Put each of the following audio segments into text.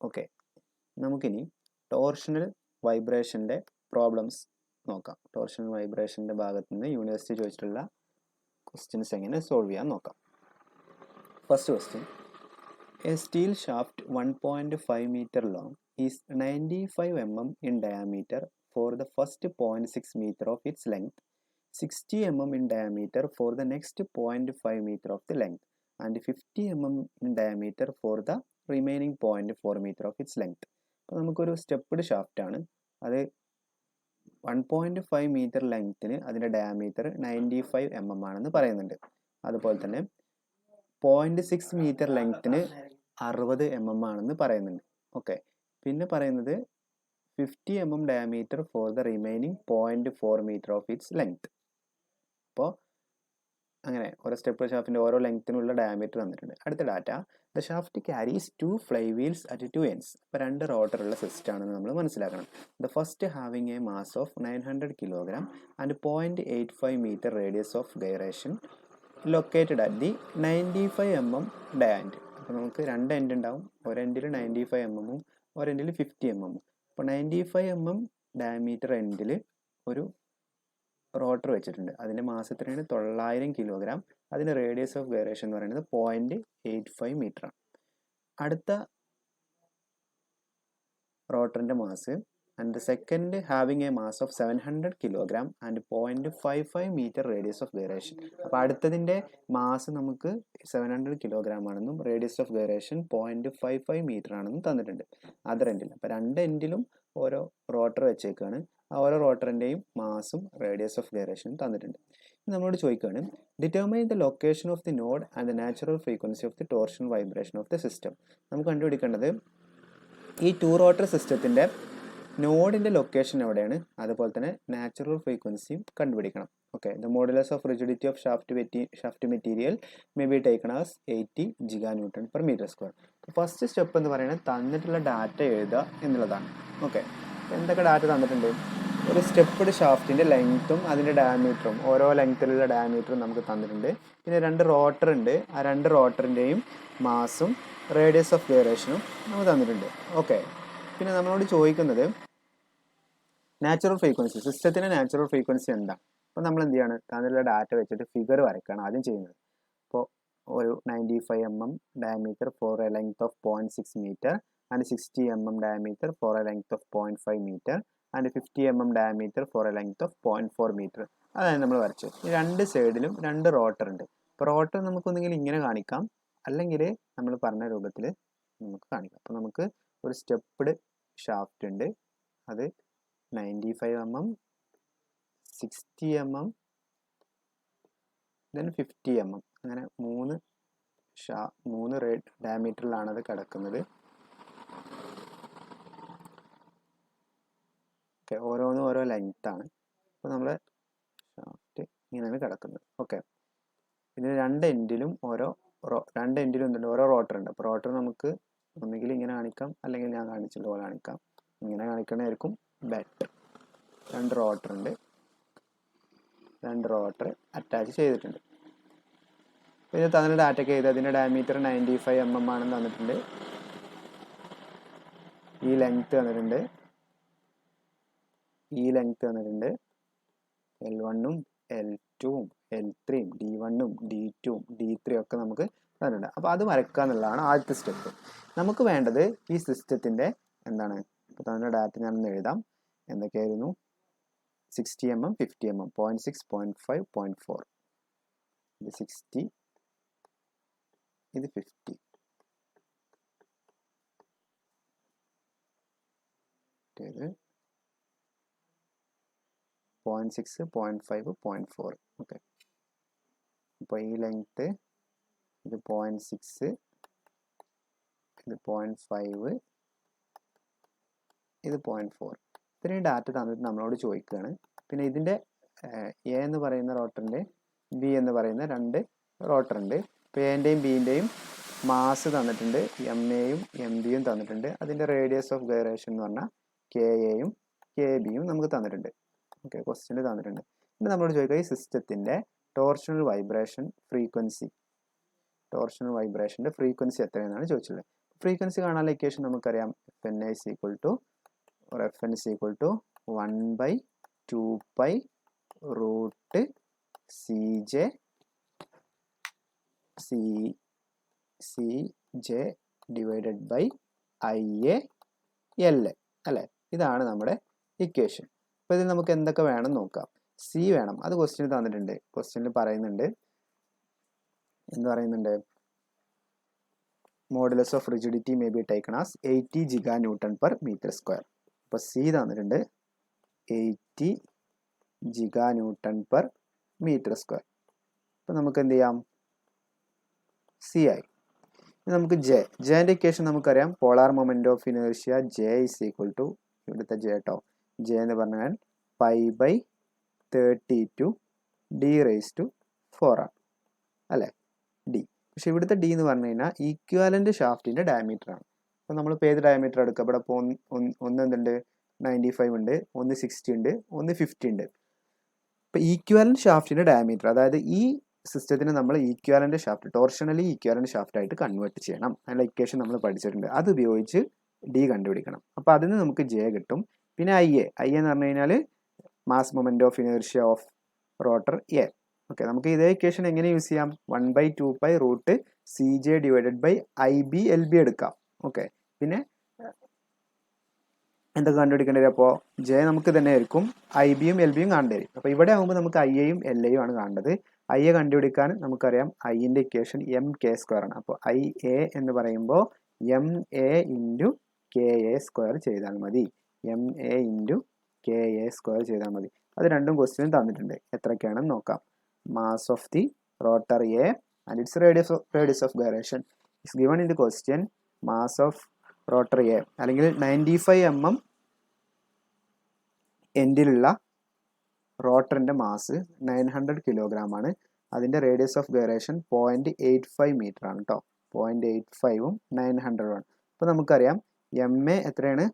Okay, നമുക്കിനി torsional വൈബ്രേഷൻ്റെ problems നോക്കാം. Torsional വൈബ്രേഷൻ്റെ ഭാഗത്ത് നിന്ന് യൂണിവേഴ്സിറ്റി ചോദിച്ചിട്ടുള്ള ക്വസ്റ്റ്യൻസ് എങ്ങനെ സോൾവ് ചെയ്യാൻ നോക്കാം. First question, A steel shaft 1.5 meter long is 95 mm in diameter for the first 0.6 meter of its length, 60 mm in diameter for the next 0.5 meter of the length, and 50 mm in diameter for the remaining 0.4 meter of its length. അപ്പോൾ നമുക്കൊരു stepped shaft ആണ്. അത് 1.5 metre ലെങ്ത്തിന് അതിൻ്റെ diameter 95 mm ആണെന്ന് പറയുന്നുണ്ട്. അതുപോലെ തന്നെ 0.6 metre ലെങ്ത്തിന് 60 mm ആണെന്ന് പറയുന്നുണ്ട്. ഓക്കെ, പിന്നെ പറയുന്നത് 50 mm diameter for the remaining 0.4 metre of its length. അപ്പോൾ അങ്ങനെ ഓരോ സ്റ്റെപ്പ് ഷാഫ്റ്റിൻ്റെ ഓരോ ലെങ്ത്തിനുള്ള ഡയമീറ്റർ തന്നിട്ടുണ്ട്. അടുത്ത data, the shaft carries 2 fly wheels at 2 ends. അപ്പോൾ 2 റോട്ടറുള്ള സിസ്റ്റം ആണെന്ന് നമ്മൾ മനസ്സിലാക്കണം. The first having a mass of 900 kg and 0.85 meter radius of gyration located at the 95 mm diameter. അപ്പോൾ നമുക്ക് 2 എൻഡ് ഉണ്ടാവും. ഒരു എൻഡിൽ 95 mm ഒരു എൻഡിൽ 50 mm. അപ്പോൾ 95 mm ഡയമീറ്റർ എൻഡിൽ ഒരു റോട്ടർ വെച്ചിട്ടുണ്ട്. അതിൻ്റെ മാസ് എത്രയാണ്? 900 kg. അതിൻ്റെ റേഡിയസ് ഓഫ് ഗൈറേഷൻ എന്ന് പറയുന്നത് 0.85 meter ആണ്. അടുത്ത റോട്ടറിൻ്റെ mass and the second having a mass of 700 kg and 0.55 meter radius of gyration. അപ്പോൾ അടുത്തതിൻ്റെ മാസ് നമുക്ക് 700 kg ആണെന്നും റേഡിയസ് ഓഫ് ഗൈറേഷൻ 0.55 meter ആണെന്നും തന്നിട്ടുണ്ട് അതർ എൻഡിൽ. അപ്പോൾ 2 എൻഡിലും ഓരോ റോട്ടർ വെച്ചേക്കാണ്. ആ ഓരോ റോട്ടറിൻ്റെയും മാസും റേഡിയസ് ഓഫ് ഗൈറേഷനും തന്നിട്ടുണ്ട്. നമ്മളോട് ചോദിക്കുകയാണ്, determine the location of the node and the natural frequency of the torsional vibration of the system. നമുക്ക് കണ്ടുപിടിക്കേണ്ടത് ഈ 2 റോട്ടർ സിസ്റ്റത്തിൻ്റെ നോഡിൻ്റെ ലൊക്കേഷൻ എവിടെയാണ്, അതുപോലെ തന്നെ നാച്ചുറൽ ഫ്രീക്വൻസിയും കണ്ടുപിടിക്കണം. Okay, the modulus of rigidity of shaft material may be taken as 80 GN/m². First step എന്ന് പറയുന്നത് തന്നിട്ടുള്ള ഡാറ്റ എഴുതുക എന്നുള്ളതാണ്. ഓക്കെ, എന്തൊക്കെ ഡാറ്റ തന്നിട്ടുണ്ട്? ഒരു സ്റ്റെപ്പ്ഡ് ഷാഫ്റ്റിൻ്റെ ലെങ്ത്തും അതിൻ്റെ ഡയമീറ്ററും ഓരോ ലെങ്ത്തിലുള്ള ഡയമീറ്ററും നമുക്ക് തന്നിട്ടുണ്ട്. പിന്നെ 2 റോട്ടർ ഉണ്ട്. ആ 2 റോട്ടറിൻ്റെയും മാസും റേഡിയസ് ഓഫ് ഗൈറേഷനും നമുക്ക് തന്നിട്ടുണ്ട്. ഓക്കെ, പിന്നെ നമ്മളോട് ചോദിക്കുന്നത് നാച്ചുറൽ ഫ്രീക്വൻസി, സിസ്റ്റത്തിൻ്റെ നാച്ചുറൽ ഫ്രീക്വൻസി എന്താ? അപ്പോൾ നമ്മൾ എന്ത് ചെയ്യാണ്? തന്നിട്ടുള്ള ഡാറ്റ വെച്ചിട്ട് ഫിഗർ വരയ്ക്കുകയാണ് ആദ്യം ചെയ്യുന്നത്. അപ്പോൾ ഒരു 95 mm diameter for a length of 0.6 meter and 60 mm diameter for a length of 0.5 meter and 50 mm diameter for a length of 0.4 meter. അതാണ് നമ്മൾ വരച്ചത്. ഈ 2 സൈഡിലും 2 റോട്ടർ ഉണ്ട്. അപ്പോൾ റോട്ടർ നമുക്കൊന്നെങ്കിൽ ഇങ്ങനെ കാണിക്കാം, അല്ലെങ്കിൽ നമ്മൾ പറഞ്ഞ രൂപത്തിൽ നമുക്ക് കാണിക്കാം. അപ്പോൾ നമുക്ക് ഒരു സ്റ്റെപ്പ്ഡ് ഷാഫ്റ്റ് ഉണ്ട്. അത് 95 mm, 60 mm, ദെൻ 50 mm. അങ്ങനെ 3 ഡയമീറ്ററിലാണ് അത് കിടക്കുന്നത്. ഓക്കെ, ഓരോന്നും ഓരോ ലെങ്ത്താണ്. അപ്പോൾ നമ്മൾ ഷാഫ്റ്റ് ഇങ്ങനെയാണ് കിടക്കുന്നത്. ഓക്കെ, ഇതിന് 2 എൻഡിലും എന്തുണ്ട്? ഓരോ റോട്ടർ ഉണ്ട്. അപ്പോൾ റോട്ടർ നമുക്ക് ഒന്നുകിൽ ഇങ്ങനെ കാണിക്കാം, അല്ലെങ്കിൽ ഞാൻ കാണിച്ചത് പോലെ കാണിക്കാം. ഇങ്ങനെ കാണിക്കണമായിരിക്കും ബെറ്റർ. 2 റോട്ടർ ഉണ്ട്. 2 റോട്ടർ അറ്റാച്ച് ചെയ്തിട്ടുണ്ട്. പിന്നെ തന്നിട്ട് ഡാറ്റയൊക്കെ ചെയ്ത് അതിൻ്റെ ഡയമീറ്റർ 95 mm ആണെന്ന് തന്നിട്ടുണ്ട്. ഈ ലെങ്ത്ത് തന്നിട്ടുണ്ട്. L1ഉം L2ഉം L3ഉം D1ഉം D2ഉം D3 ഒക്കെ നമുക്ക് തന്നിട്ടുണ്ട്. അപ്പോൾ അത് വരയ്ക്കുക എന്നുള്ളതാണ് ആദ്യത്തെ സ്റ്റെപ്പ്. നമുക്ക് വേണ്ടത് ഈ സിസ്റ്റത്തിൻ്റെ എന്താണ്? ഇപ്പോൾ തന്ന ഡാറ്റ ഞാനൊന്ന് എഴുതാം. എന്തൊക്കെയായിരുന്നു? 60 mm, 50 mm, 0.6, 0.5, 0.4. ഇത് 60, ഇത് 50. ഇത് 0.6, 0.5, 0.4. ഓക്കെ, അപ്പോൾ ഈ ലെങ്ത്ത് ഇത് 0.6, ഇത് 0.5, ഇത് 0.4. ഇത്രയും ഡാറ്റ തന്നിട്ട് നമ്മളോട് ചോദിക്കുകയാണ്. പിന്നെ ഇതിൻ്റെ എ എന്ന് പറയുന്ന റോട്ടറിൻ്റെ ബി എന്ന് പറയുന്ന 2 റോട്ടർ ഉണ്ട്. ഇപ്പോൾ എൻ്റെയും ബിൻ്റെയും മാസ് തന്നിട്ടുണ്ട്. MAയും MBയും തന്നിട്ടുണ്ട്. അതിൻ്റെ റേഡിയസ് ഓഫ് ഗൈറേഷൻ എന്ന് പറഞ്ഞാൽ KAയും KBയും നമുക്ക് തന്നിട്ടുണ്ട്. ഓക്കെ, ക്വസ്റ്റ്യനിൽ തന്നിട്ടുണ്ട്. പിന്നെ നമ്മളോട് ചോദിക്കുക ഈ സിസ്റ്റത്തിൻ്റെ ടോർഷണൽ വൈബ്രേഷൻ്റെ ഫ്രീക്വൻസി എത്രയെന്നാണ് ചോദിച്ചിട്ടുള്ളത്. ഫ്രീക്വൻസി കാണാനുള്ള ഇക്വേഷൻ നമുക്കറിയാം F N A is equal to or Fn is equal to 1 by 2 pi root Cj divided by Ia L അല്ലേ? ഇതാണ് നമ്മുടെ ഇക്വേഷൻ. അപ്പോൾ ഇതിൽ നമുക്ക് എന്തൊക്കെ വേണം നോക്കാം. സി വേണം, അത് ക്വസ്റ്റ്യൻ തന്നിട്ടുണ്ട്. ക്വസ്റ്റ്യനിൽ പറയുന്നുണ്ട്, എന്ത് പറയുന്നുണ്ട്? Modulus of rigidity may be taken as 80 GN per meter square. അപ്പോൾ സി തന്നിട്ടുണ്ട് 80 GN per meter square. അപ്പോൾ നമുക്ക് എന്ത് ചെയ്യാം? സി ആയി. ഇനി നമുക്ക് ജെൻ്റെ ഇക്വേഷൻ നമുക്കറിയാം. Polar moment of inertia J is equal to, ഇവിടുത്തെ ജെ കേട്ടോ, ജെ എന്ന് പറഞ്ഞാൽ π/32 d⁻⁴ ആണ് അല്ലേ, ഡി. പക്ഷെ ഇവിടുത്തെ ഡി എന്ന് പറഞ്ഞു കഴിഞ്ഞാൽ ഈക്വാലന്റ് ഷാഫ്റ്റിന്റെ ഡയമീറ്റർ ആണ്. അപ്പോൾ നമ്മളിപ്പോൾ ഏത് ഡയമീറ്റർ എടുക്കുക? ഇവിടെ ഇപ്പോൾ ഒന്ന് എന്തുണ്ട്? 95 ഉണ്ട്, ഒന്ന് 60 ഉണ്ട്, ഒന്ന് 50 ഉണ്ട്. ഇപ്പോൾ ഈക്വാലന്റ് ഷാഫ്റ്റിന്റെ ഡയമീറ്റർ, അതായത് ഈ സിസ്റ്റത്തിന് നമ്മൾ ഈക്വാലന്റ് ഷാഫ്റ്റ്, ടോർഷണലി ഈക്വാലന്റ് ഷാഫ്റ്റ് ആയിട്ട് കൺവേർട്ട് ചെയ്യണം. അതിനുള്ള ഇക്വേഷൻ നമ്മൾ പഠിച്ചിട്ടുണ്ട്. അത് ഉപയോഗിച്ച് ഡി കണ്ടുപിടിക്കണം. അപ്പോൾ അതിന് നമുക്ക് ജെ കിട്ടും. പിന്നെ ഐ എന്ന് പറഞ്ഞു കഴിഞ്ഞാൽ mass moment of inertia of rotor A. Okay, നമുക്ക് ഇതേ ഇക്വേഷൻ എങ്ങനെ യൂസ് ചെയ്യാം? 1/2 pi root Cj divided by IB LB എടുക്കാം. ഓക്കെ, പിന്നെ എന്തൊക്കെ കണ്ടുപിടിക്കേണ്ടി വരും? അപ്പോൾ ജെ നമുക്ക് തന്നെ ആയിരിക്കും, IB യും LB യും കാണേണ്ടി വരും. അപ്പോൾ ഇവിടെ ആകുമ്പോൾ നമുക്ക് IA യും LA യും ആണ് കാണേണ്ടത്. IA കണ്ടുപിടിക്കാൻ നമുക്കറിയാം Iൻ്റെ ഇക്വേഷൻ MK² ആണ്. അപ്പോൾ IA എന്ന് പറയുമ്പോൾ MA × KA² ചെയ്താൽ മതി. MA × KA² ചെയ്താൽ മതി. അത് രണ്ടും ക്വസ്റ്റ്യൻ തന്നിട്ടുണ്ട്. എത്രയൊക്കെയാണെന്ന് നോക്കാം. Mass of the rotor A and its radius of gyration is given in the question. Mass of rotor A അല്ലെങ്കിൽ 95 mm എൻഡിലുള്ള റോട്ടറിൻ്റെ മാസ് 900 കിലോഗ്രാം ആണ്. അതിൻ്റെ റേഡിയസ് ഓഫ് ഗൈറേഷൻ 0.85 മീറ്റർ ആണ് കേട്ടോ. 0.85ഉം 900 ആണ്. അപ്പോൾ നമുക്കറിയാം MA എത്രയാണ്?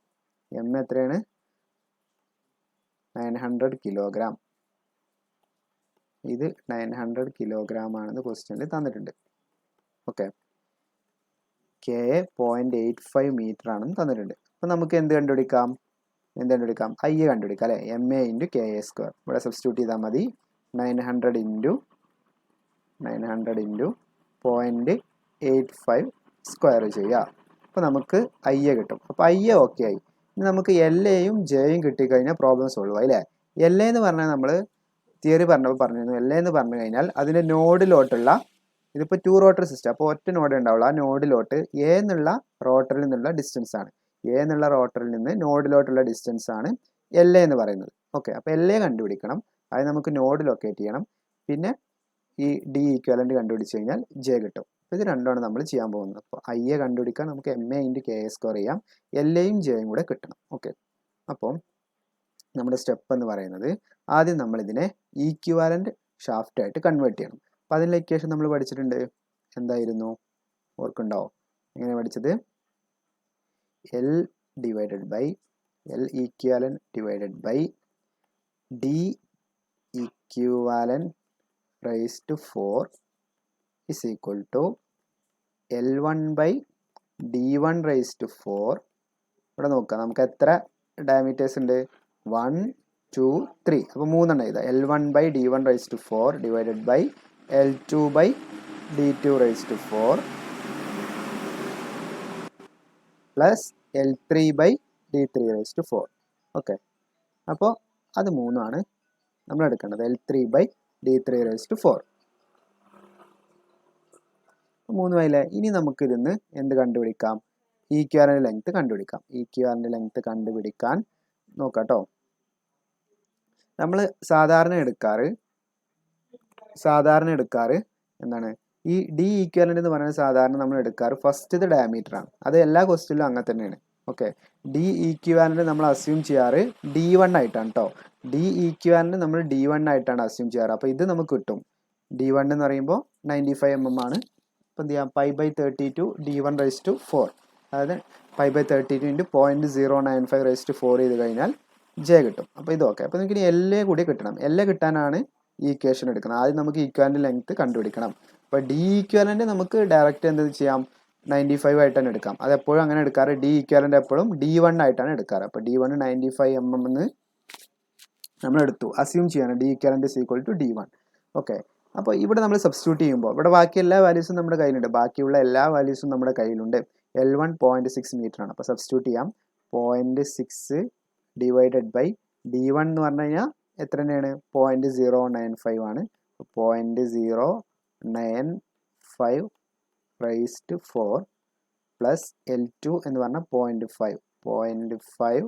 900 കിലോഗ്രാം. ഇത് 900 കിലോഗ്രാം ആണെന്ന് ക്വസ്റ്റ്യനിൽ തന്നിട്ടുണ്ട്. ഓക്കെ, കെ 0.85 മീറ്റർ ആണെന്ന് തന്നിട്ടുണ്ട്. അപ്പം നമുക്ക് എന്ത് കണ്ടുപിടിക്കാം? ഐ കണ്ടുപിടിക്കാം അല്ലേ? MA × KA². ഇവിടെ സബ്സ്റ്റിറ്റ്യൂട്ട് ചെയ്താൽ മതി. 900 × 0.85 സ്ക്വയർ ചെയ്യുക. അപ്പോൾ നമുക്ക് ഐ കിട്ടും. അപ്പോൾ ഐ ഓക്കെ ആയി. ഇനി നമുക്ക് LA യും J യും കിട്ടിക്കഴിഞ്ഞാൽ പ്രോബ്ലം സോൾവ് ആയി അല്ലേ? LA എന്ന് പറഞ്ഞാൽ നമ്മൾ തിയറി പറഞ്ഞിരുന്നു. LA എന്ന് പറഞ്ഞു കഴിഞ്ഞാൽ അതിൻ്റെ നോഡിലോട്ടുള്ള, ഇതിപ്പോൾ 2 റോട്ടർ സിസ്റ്റം, അപ്പോൾ ഒറ്റ നോഡ് ഉണ്ടാവുള്ളൂ. ആ നോഡിലോട്ട് എ എന്നുള്ള റോട്ടറിൽ നിന്നുള്ള ഡിസ്റ്റൻസ് ആണ്. റോട്ടറിൽ നിന്ന് നോഡിലോട്ടുള്ള ഡിസ്റ്റൻസ് ആണ് LA എന്ന് പറയുന്നത്. ഓക്കെ, അപ്പോൾ LA കണ്ടുപിടിക്കണം. അത് നമുക്ക് നോഡ് ലൊക്കേറ്റ് ചെയ്യണം. പിന്നെ ഈ ഡി ഈക്വലൻ്റ് കണ്ടുപിടിച്ച് കഴിഞ്ഞാൽ ജെ കിട്ടും. അപ്പോൾ ഇത് രണ്ടുമാണ് നമ്മൾ ചെയ്യാൻ പോകുന്നത്. അപ്പോൾ ഐ കണ്ടുപിടിക്കാൻ നമുക്ക് MA × KA² ചെയ്യാം. LA യും J യും കൂടെ കിട്ടണം. ഓക്കെ, അപ്പോൾ നമ്മുടെ സ്റ്റെപ്പ് എന്ന് പറയുന്നത്, ആദ്യം നമ്മൾ ഇതിനെ ഈക്വാലന്റ് ഷാഫ്റ്റ് ആയിട്ട് കൺവേർട്ട് ചെയ്യണം. അപ്പോൾ അതിനുള്ള ഇക്വേഷൻ നമ്മൾ പഠിച്ചിട്ടുണ്ട്. എന്തായിരുന്നു? ഓർക്കുണ്ടാവും? എങ്ങനെ പഠിച്ചത്? L equivalent divided by D equivalent raised to 4 is equal to L1 by D1 raised to 4. ഇവിടെ നോക്കാം, നമുക്ക് എത്ര ഡയമീറ്റേഴ്സ് ഉണ്ട്? 1, 2, 3. അപ്പോൾ 3 എണ്ണം എഴുതാം. L1 by D1 raised to 4 divided by L2 by D2 raised to 4 plus L3 by D3 raised to 4. Okay, അപ്പോൾ അത് 3 ആണ് നമ്മൾ എടുക്കേണ്ടത്. L3 by D3 raised to 4. 3 ആയില്ലേ? ഇനി നമുക്ക് ഇതിന്ന് എന്ത് കണ്ടുപിടിക്കാം? ഈക്വാലന്റ് ലെങ്ത് കണ്ടുപിടിക്കാം. ഈക്വാലന്റ് ലെങ്ത് കണ്ടുപിടിക്കാൻ നോക്കാം കേട്ടോ. നമ്മൾ സാധാരണ എടുക്കാറ് എന്താണ്? ഈ ഡി ഈക്വാലന്റ് എന്ന് പറയുന്നത് സാധാരണ നമ്മൾ എടുക്കാറ് ഫസ്റ്റത്തെ ഡയമീറ്റർ ആണ്. അത് എല്ലാ ക്വസ്റ്റ്യനിലും അങ്ങനെ തന്നെയാണ്. ഓക്കെ, ഡി ഈക്വാലന്റ് നമ്മൾ അസ്യൂം ചെയ്യാറ് D1 ആയിട്ടാണ് കേട്ടോ. ഡി ഈക്വാലന്റ് നമ്മൾ D1 ആയിട്ടാണ് അസ്യൂം ചെയ്യാറ്. അപ്പോൾ ഇത് നമുക്ക് കിട്ടും. D1 എന്ന് പറയുമ്പോൾ 95 mm ആണ്. അപ്പോൾ എന്ത് ചെയ്യാം? π/32 D1 raised to 4, അതായത് π/32 × 0.095 raised to 4 ചെയ്ത് കഴിഞ്ഞാൽ ജെ കിട്ടും. അപ്പോൾ ഇത് ഓക്കെ. അപ്പോൾ നമുക്ക് ഇനി LA കൂടി കിട്ടണം. LA കിട്ടാനാണ് ഈ ഇക്വേഷൻ എടുക്കുന്നത്. ആദ്യം നമുക്ക് ഈക്വാലന്റ് ലെങ്ത് കണ്ടുപിടിക്കണം. അപ്പോൾ ഡി ഈക്വാലന്റ് നമുക്ക് ഡയറക്റ്റ് എന്ത് ചെയ്യാം? 95 ആയിട്ട് തന്നെ എടുക്കാം. അതെപ്പോഴും അങ്ങനെ എടുക്കാറ്. ഡി ഈക്വാലൻ്റ് എപ്പോഴും D1 ആയിട്ടാണ് എടുക്കാറ്. അപ്പോൾ D1 95 mm എന്ന് നമ്മൾ എടുത്തു. അസ്യൂം ചെയ്യാണ് D equivalent is equal to D1. Okay. അപ്പോൾ ഇവിടെ നമ്മൾ സബ്സ്റ്റിറ്റ്യൂട്ട് ചെയ്യുമ്പോൾ ഇവിടെ ബാക്കി എല്ലാ വാല്യൂസും നമ്മുടെ കയ്യിലുണ്ട്. ബാക്കിയുള്ള എല്ലാ വാല്യൂസും നമ്മുടെ കയ്യിലുണ്ട്. L1 0.6 മീറ്റർ ആണ്. അപ്പോൾ സബ്സ്റ്റിറ്റ്യൂട്ട് ചെയ്യാം. 0.6 ഡിവൈഡഡ് ബൈ D1 എന്ന് പറഞ്ഞു കഴിഞ്ഞാൽ എത്ര തന്നെയാണ്? 0.095 ആണ്. 0.095 റൈസ് ടു 4 പ്ലസ് L2 എന്ന് പറഞ്ഞാൽ 0.5. 0.5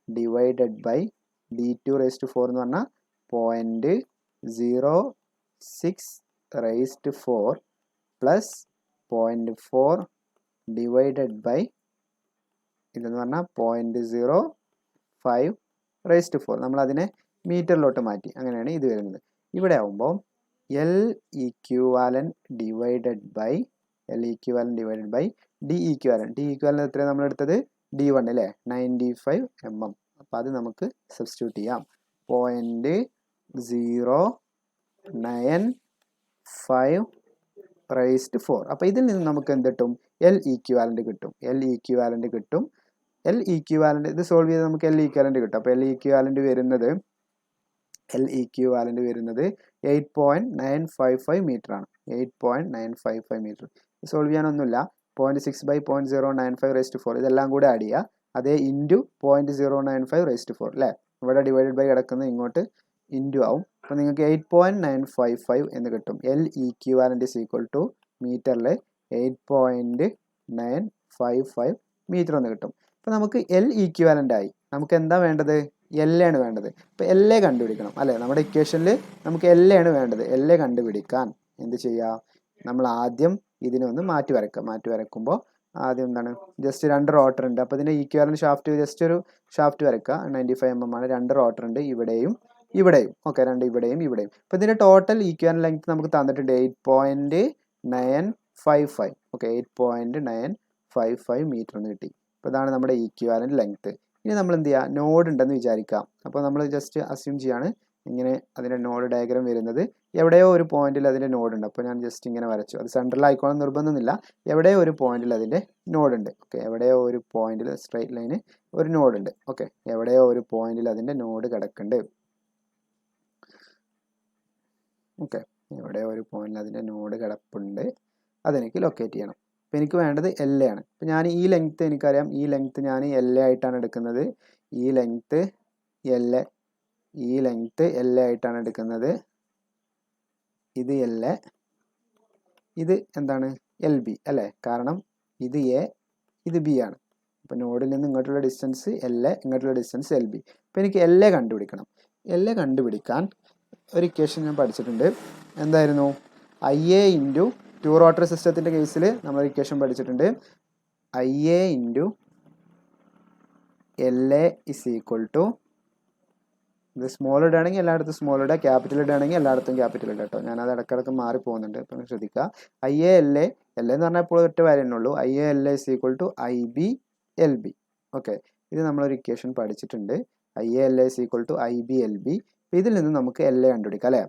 divided by D2 rice to 4 എന്ന് പറഞ്ഞാൽ 0.06 raise to 4 plus 0.4 divided by ഇതെന്ന് പറഞ്ഞാൽ 0.05 റൈസ് ടു 4. നമ്മളതിനെ മീറ്ററിലോട്ട് മാറ്റി. അങ്ങനെയാണ് ഇത് വരുന്നത്. ഇവിടെ ആവുമ്പോൾ L equivalent divided by D equivalent എത്രയാണ് നമ്മൾ എടുത്തത്? D1 അല്ലേ? 95 mm. അപ്പോൾ അത് നമുക്ക് സബ്സ്റ്റിറ്റ്യൂട്ട് ചെയ്യാം. 0.095 റൈസ് ടു 4. അപ്പോൾ ഇതിൽ നിന്ന് നമുക്ക് എന്ത് കിട്ടും? L ഈക്വാലൻ്റ് കിട്ടും. L ഈക്വാലൻ്റ് ഇത് സോൾവ് ചെയ്ത് നമുക്ക് L ഈക്വാലൻ്റ് കിട്ടും. അപ്പോൾ L ഈക്വാലൻ്റ് വരുന്നത് 8.955 മീറ്റർ ആണ്. 8.955 മീറ്റർ. സോൾവ് ചെയ്യാനൊന്നുമില്ല. 0.6 ബൈ 0.095 റൈസ് ടു 4 ഇതെല്ലാം കൂടെ ആഡ് ചെയ്യുക. അതേ ഇൻറ്റു 0.095 റൈസ് ടു 4 അല്ലേ? ഇവിടെ ഡിവൈഡഡ് ബൈ കിടക്കുന്നത് ഇങ്ങോട്ട് ഇൻറ്റു ആവും. അപ്പോൾ നിങ്ങൾക്ക് 8.955 എന്ന് കിട്ടും. L equivalent is equal to മീറ്ററിൽ 8.955 മീറ്റർ എന്ന് കിട്ടും. അപ്പോൾ നമുക്ക് L ഈക്വാലൻ്റ് ആയി. നമുക്ക് എന്താ വേണ്ടത്? L ആണ് വേണ്ടത്. അപ്പോൾ L കണ്ടുപിടിക്കണം അല്ലേ? നമ്മുടെ ഇക്വേഷനിൽ നമുക്ക് L ആണ് വേണ്ടത്. L കണ്ടുപിടിക്കാൻ എന്ത് ചെയ്യുക? നമ്മൾ ആദ്യം ഇതിനൊന്ന് മാറ്റി വരക്കുമ്പോൾ ആദ്യം എന്താണ്? ജസ്റ്റ് 2 റോട്ടർ ഉണ്ട്. അപ്പോൾ ഇതിൻ്റെ ഈക്വാലൻ്റ് ഷാഫ്റ്റ് ജസ്റ്റ് ഒരു ഷാഫ്റ്റ് വരക്കുക. 95 mm ആണ്. 2 റോട്ടർ ഉണ്ട് ഇവിടെയും. ഓക്കെ, 2 ഇവിടെയും. അപ്പോൾ ഇതിൻ്റെ ടോട്ടൽ ഈക്വാലൻ്റ് ലെങ്ത് നമുക്ക് തന്നിട്ടുണ്ട് 8.955. ഓക്കെ, 8.955 മീറ്റർ എന്ന് കിട്ടി. അപ്പോൾ ഇതാണ് നമ്മുടെ ഈക്വാലൻ്റ് ലെങ്ത്. ഇനി നമ്മൾ എന്ത് ചെയ്യുക? നോഡ് ഉണ്ടെന്ന് വിചാരിക്കാം. അപ്പോൾ നമ്മൾ ജസ്റ്റ് അസ്യൂം ചെയ്യാണ് ഇങ്ങനെ അതിൻ്റെ നോഡ് ഡയഗ്രാം വരുന്നത്. എവിടെയോ ഒരു പോയിന്റിൽ അതിൻ്റെ നോഡ് ഉണ്ട്. അപ്പോൾ ഞാൻ ജസ്റ്റ് ഇങ്ങനെ വരച്ചു. അത് സെൻട്രലായിക്കോണം നിർബന്ധമൊന്നുമില്ല. എവിടെയോ ഒരു പോയിന്റിൽ അതിൻ്റെ നോഡ് ഉണ്ട്. ഓക്കെ, എവിടെയോ ഒരു പോയിന്റിൽ സ്ട്രൈറ്റ് ലൈന് ഒരു നോഡ് ഉണ്ട്. ഓക്കെ, എവിടെയോ ഒരു പോയിന്റിൽ അതിൻ്റെ നോഡ് കിടക്കുന്നുണ്ട്. ഓക്കെ, എവിടെയോ ഒരു പോയിന്റിൽ അതിൻ്റെ നോഡ് കിടപ്പുണ്ട്. അതെനിക്ക് ലൊക്കേറ്റ് ചെയ്യണം. അപ്പോൾ എനിക്ക് വേണ്ടത് L ആണ്. അപ്പോൾ ഞാൻ ഈ ലെങ്ത്ത് എനിക്കറിയാം. ഈ ലെങ്ത്ത് ഞാൻ L ആയിട്ടാണ് എടുക്കുന്നത്. ഈ ലെങ്ത്ത് L ആയിട്ടാണ് എടുക്കുന്നത്. ഇത് L, ഇത് എന്താണ്? LB അല്ലേ? കാരണം ഇത് A, ഇത് B ആണ്. അപ്പോൾ നോഡിൽ നിന്ന് ഇങ്ങോട്ടുള്ള ഡിസ്റ്റൻസ് L, ഇങ്ങോട്ടുള്ള ഡിസ്റ്റൻസ് LB. അപ്പോൾ എനിക്ക് L കണ്ടുപിടിക്കണം. L കണ്ടുപിടിക്കാൻ ഒരു ഇക്വേഷൻ ഞാൻ പഠിച്ചിട്ടുണ്ട്. എന്തായിരുന്നു? IA ഇൻറ്റു 2 റോട്ടർ സിസ്റ്റത്തിൻ്റെ കേസിൽ നമ്മൾ ഇക്വേഷൻ പഠിച്ചിട്ടുണ്ട്. IA into LA is equal to, ഇത് സ്മോൾ ഇടുകയാണെങ്കിൽ എല്ലായിടത്തും സ്മോൾ ഇടുക, ക്യാപിറ്റൽ ഇടുകയാണെങ്കിൽ എല്ലായിടത്തും ക്യാപിറ്റൽ ഇടുക കേട്ടോ. ഞാനത് ഇടക്കിടക്ക് മാറി പോകുന്നുണ്ട്. അപ്പം ശ്രദ്ധിക്കുക. IA LA എന്ന് പറഞ്ഞാൽ ഇപ്പോൾ ഒറ്റ കാര്യം ഉള്ളൂ. IA LA is equal to IB LB. Okay, ഇത് നമ്മളൊരു ഇക്വേഷൻ പഠിച്ചിട്ടുണ്ട്. IA LA is equal to IB LB. ഇതിൽ നിന്ന് നമുക്ക് LA കണ്ടുപിടിക്കാം അല്ലേ?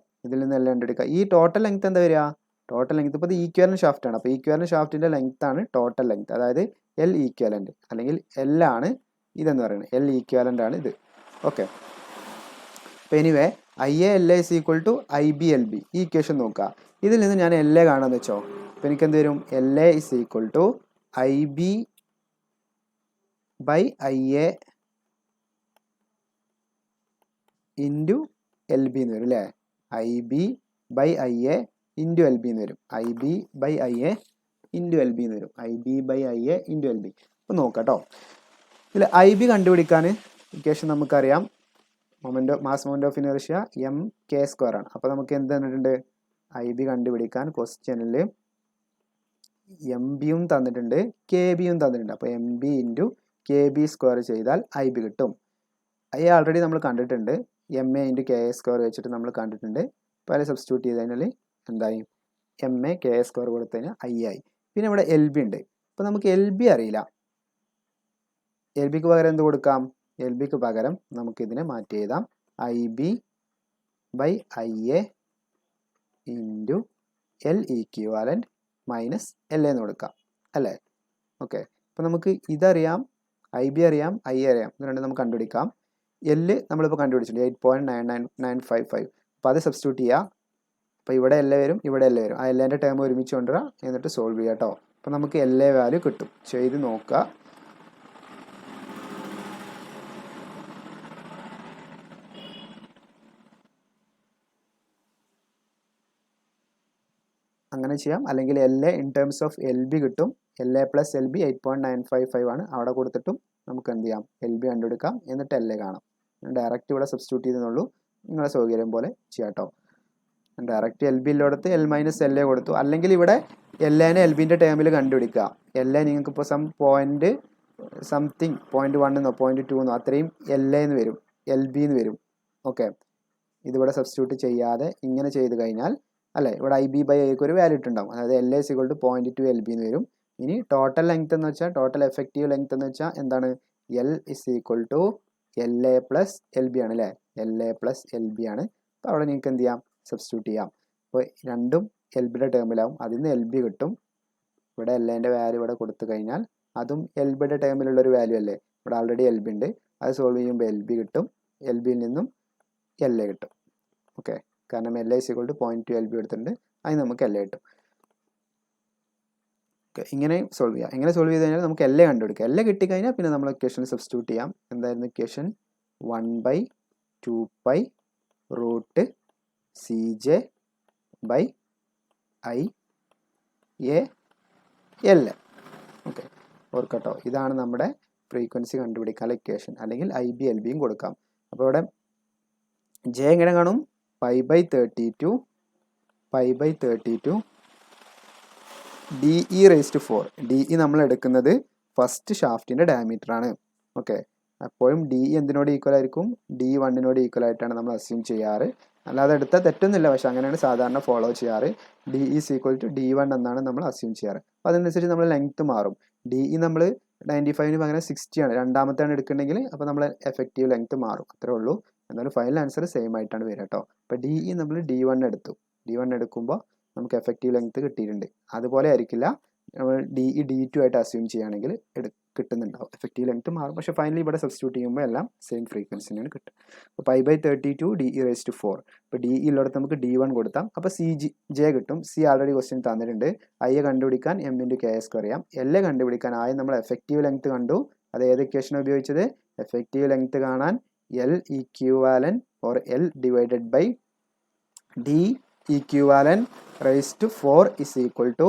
ഈ ടോട്ടൽ ലെങ്ത് എന്താ വരിക? ടോട്ടൽ ലെങ്ത് ഇപ്പോൾ ഇത് ഈക്വാലൻ്റ് ഷാഫ്റ്റ് ആണ്. അപ്പോൾ ഈക്വാലൻ്റ് ഷാഫ്റ്റിൻ്റെ ലെങ്ത് ആണ് ടോട്ടൽ ലെങ്ത്. അതായത് L ഈക്വാലൻ്റ് അല്ലെങ്കിൽ L ആണ് ഇതെന്ന് പറയുന്നത്. L ഈക്വാലൻ്റ് ആണ് ഇത്. ഓക്കെ, അപ്പോൾ anyway IA LA is equal to IB LB. ഈ ഇക്വേഷൻ നോക്കുക. ഇതിൽ നിന്ന് ഞാൻ LA കാണാമെന്ന് വെച്ചോ. അപ്പോൾ എനിക്ക് എന്ത് വരും? LA is equal to IB by IA into LB എന്ന് വരും അല്ലേ? IB by IA into LB എന്ന് വരും. IB by IA into LB എന്ന് വരും. IB by IA into LB. അപ്പോൾ നോക്കാം കേട്ടോ. ഇതിൽ IB കണ്ടുപിടിക്കാൻ ഇക്വേഷൻ നമുക്കറിയാം. Mass moment of inertia mk² ആണ്. അപ്പോൾ നമുക്ക് എന്ത് തന്നിട്ടുണ്ട്? IB കണ്ടുപിടിക്കാൻ ക്വസ്റ്റ്യനിൽ MBയും തന്നിട്ടുണ്ട്, KBയും തന്നിട്ടുണ്ട്. അപ്പോൾ MB ഇൻറ്റു KB² ചെയ്താൽ IB കിട്ടും. I ആൾറെഡി നമ്മൾ കണ്ടിട്ടുണ്ട്. MA ഇൻറ്റു KA² വെച്ചിട്ട് നമ്മൾ കണ്ടിട്ടുണ്ട്. അപ്പോൾ അതിൽ സബ്സ്റ്റിറ്റ്യൂട്ട് ചെയ്ത് കഴിഞ്ഞാൽ എന്തായി? MA KA² കൊടുത്തു കഴിഞ്ഞാൽ I ആയി. പിന്നെ ഇവിടെ LB ഉണ്ട്. അപ്പോൾ നമുക്ക് LB അറിയില്ല. LBക്ക് പകരം എന്ത് കൊടുക്കാം? LBക്ക് പകരം നമുക്കിതിനെ മാറ്റി എഴുതാം. IB by IA into L equivalent minus LA എന്ന് കൊടുക്കാം അല്ലേ? ഓക്കെ, അപ്പോൾ നമുക്ക് ഇതറിയാം, ഐ ബി അറിയാം, ഐ എ അറിയാം, ഇത് രണ്ടും നമുക്ക് കണ്ടുപിടിക്കാം. എല്ല് നമ്മളിപ്പോൾ കണ്ടുപിടിച്ചിട്ടുണ്ട് 8.99955. അപ്പോൾ അത് സബ്സ്റ്റിറ്റ്യൂട്ട് ചെയ്യുക. അപ്പോൾ ഇവിടെ എൽ എ വരും, ഇവിടെ എൽ എ വരും. ആ എൽ എൻ്റെ ടേം ഒരുമിച്ച് കൊണ്ടുവരിക, എന്നിട്ട് സോൾവ് ചെയ്യുക കേട്ടോ. അപ്പോൾ നമുക്ക് എൽ എ വാല്യൂ കിട്ടും. ചെയ്ത് നോക്കുക. അങ്ങനെ ചെയ്യാം. അല്ലെങ്കിൽ L A in terms of L B കിട്ടും. L A plus L B 8.955 ആണ്. അവിടെ കൊടുത്തിട്ടും നമുക്ക് എന്ത് ചെയ്യാം, എൽ ബി കണ്ടുപിടിക്കാം, എന്നിട്ട് എൽ എ കാണാം. ഡയറക്റ്റ് ഇവിടെ സബ്സ്റ്റിറ്റ്യൂട്ട് ചെയ്തെന്നുള്ളൂ, നിങ്ങളുടെ സൗകര്യം പോലെ ചെയ്യാം കേട്ടോ. ഡയറക്റ്റ് എൽ ബി ഉള്ളിടത്ത് എൽ മൈനസ് എൽ എ കൊടുത്തു. അല്ലെങ്കിൽ ഇവിടെ എൽ എനെ എൽ ബിൻ്റെ ടേമിൽ കണ്ടുപിടിക്കുക. എൽ എ നിങ്ങൾക്ക് ഇപ്പോൾ പോയിൻറ്റ് സംതിങ് 0.1 എന്നോ 0.2 എന്നോ അത്രയും എൽ എന്ന് വരും, എൽ ബി എന്ന് വരും. ഓക്കെ, ഇതിവിടെ സബ്സ്റ്റിറ്റ്യൂട്ട് ചെയ്യാതെ ഇങ്ങനെ ചെയ്ത് കഴിഞ്ഞാൽ അല്ലേ, ഇവിടെ ഐ ബി ബൈ ഐക്ക് ഒരു വാല്യൂ ഇട്ടുണ്ടാവും. അതായത് L A sequel to 0.2 L B എന്ന് വരും. ഇനി ടോട്ടൽ ലെങ്ത് എന്ന് വെച്ചാൽ, ടോട്ടൽ എഫക്റ്റീവ് ലെങ്ത് എന്ന് വെച്ചാൽ എന്താണ്, L is equal to L A plus L B ആണ് അല്ലേ, L A plus L B ആണ്. അപ്പോൾ അവിടെ നിങ്ങൾക്ക് എന്ത് ചെയ്യാം, സബ്സ്റ്റിറ്റ്യൂട്ട് ചെയ്യാം. അപ്പോൾ രണ്ടും എൽ ബിയുടെ ടേമിലാവും, അതിൽ നിന്ന് എൽ ബി കിട്ടും. ഇവിടെ എൽ എൻ്റെ വാല്യൂ ഇവിടെ കൊടുത്തു കഴിഞ്ഞാൽ അതും എൽ ബിയുടെ ടേമിലുള്ളൊരു വാല്യൂ അല്ലേ, ഇവിടെ ആൾറെഡി എൽ ബി ഉണ്ട്. അത് സോൾവ് ചെയ്യുമ്പോൾ എൽ ബി കിട്ടും, എൽ ബിയിൽ നിന്നും എൽ എ കിട്ടും. ഓക്കെ, കാരണം L A sequel to 0.2 L B എടുത്തിട്ടുണ്ട്, അതിന് നമുക്ക് എൽ എ കിട്ടും. ഓക്കെ, ഇങ്ങനെ സോൾവ് ചെയ്യാം. ഇങ്ങനെ സോൾവ് ചെയ്ത് കഴിഞ്ഞാൽ നമുക്ക് എൽ എ കണ്ടുപിടിക്കാം. എൽ എ കിട്ടിക്കഴിഞ്ഞാൽ പിന്നെ നമ്മൾ ഇക്വേഷനിൽ സബ്സ്റ്റിറ്റ്യൂട്ട് ചെയ്യാം. എന്തായിരുന്നു equation, 1/2π root C J by I A L A. Okay, ഓർക്കട്ടോ, ഇതാണ് നമ്മുടെ ഫ്രീക്വൻസി കണ്ടുപിടിക്കാനുള്ള ഇക്വേഷൻ. അല്ലെങ്കിൽ ഐ ബി എൽ ബിയും കൊടുക്കാം. അപ്പോൾ ഇവിടെ ജെ എങ്ങനെ കാണും, π/32 DE raised to 4. DE നമ്മൾ എടുക്കുന്നത് ഫസ്റ്റ് ഷാഫ്റ്റിൻ്റെ ഡയമീറ്റർ ആണ്. ഓക്കെ, അപ്പോഴും DE എന്തിനോട് ഈക്വൽ ആയിരിക്കും, D1 ഈക്വൽ ആയിട്ടാണ് നമ്മൾ അസ്യൂം ചെയ്യാറ്. അല്ലാതെ എടുത്താൽ തെറ്റൊന്നുമില്ല, പക്ഷെ അങ്ങനെയാണ് സാധാരണ ഫോളോ ചെയ്യാറ്. DE is equal to D1 എന്നാണ് നമ്മൾ അസ്യൂം ചെയ്യാറ്. അപ്പോൾ അതിനനുസരിച്ച് നമ്മൾ ലെങ്ത് മാറും. DE നമ്മൾ 95 പകരം 60 ആണ്, രണ്ടാമത്തെയാണ് എടുക്കുന്നുണ്ടെങ്കിൽ അപ്പോൾ നമ്മൾ എഫക്റ്റീവ് ലെങ്ത് മാറും, അത്രേ ഉള്ളൂ. എന്നാലും ഫൈനൽ ആൻസർ സെയിം ആയിട്ടാണ് വരിക കേട്ടോ. അപ്പോൾ DE നമ്മൾ D1 എടുത്തു. D1 എടുക്കുമ്പോൾ നമുക്ക് എഫക്റ്റീവ് ലെങ്ത് കിട്ടിയിട്ടുണ്ട്. അതുപോലെ ആയിരിക്കില്ല നമ്മൾ DE D2 ആയിട്ട് അസ്യൂം ചെയ്യുകയാണെങ്കിൽ കിട്ടുന്നുണ്ടാവും, എഫക്റ്റീവ് ലെങ്ത് മാറും. പക്ഷേ ഫൈനലി ഇവിടെ സബ്സ്റ്റിറ്റ്യൂട്ട് ചെയ്യുമ്പോൾ എല്ലാം സെയിം ഫ്രീക്വൻസി തന്നെയാണ് കിട്ടുക. അപ്പോൾ π/32 DE raised to 4. ഇപ്പോൾ DE ഉള്ളിടത്ത് നമുക്ക് D1 കൊടുത്താം. അപ്പോൾ ജെ കിട്ടും. സി ആൾറെഡി ക്വസ്റ്റ്യൻ തന്നിട്ടുണ്ട്. ഐ എ കണ്ടുപിടിക്കാൻ എം ഇൻറ്റു കെ എസ് അറിയാം. എൽ എ കണ്ടുപിടിക്കാൻ ആദ്യം നമ്മൾ എഫക്റ്റീവ് ലെങ്ത് കണ്ടു. അത് ഏത് ഇക്വേഷനാണ് ഉപയോഗിച്ചത്, എഫക്റ്റീവ് ലെങ്ത് കാണാൻ L equivalent or L divided by D equivalent raised to 4 is equal to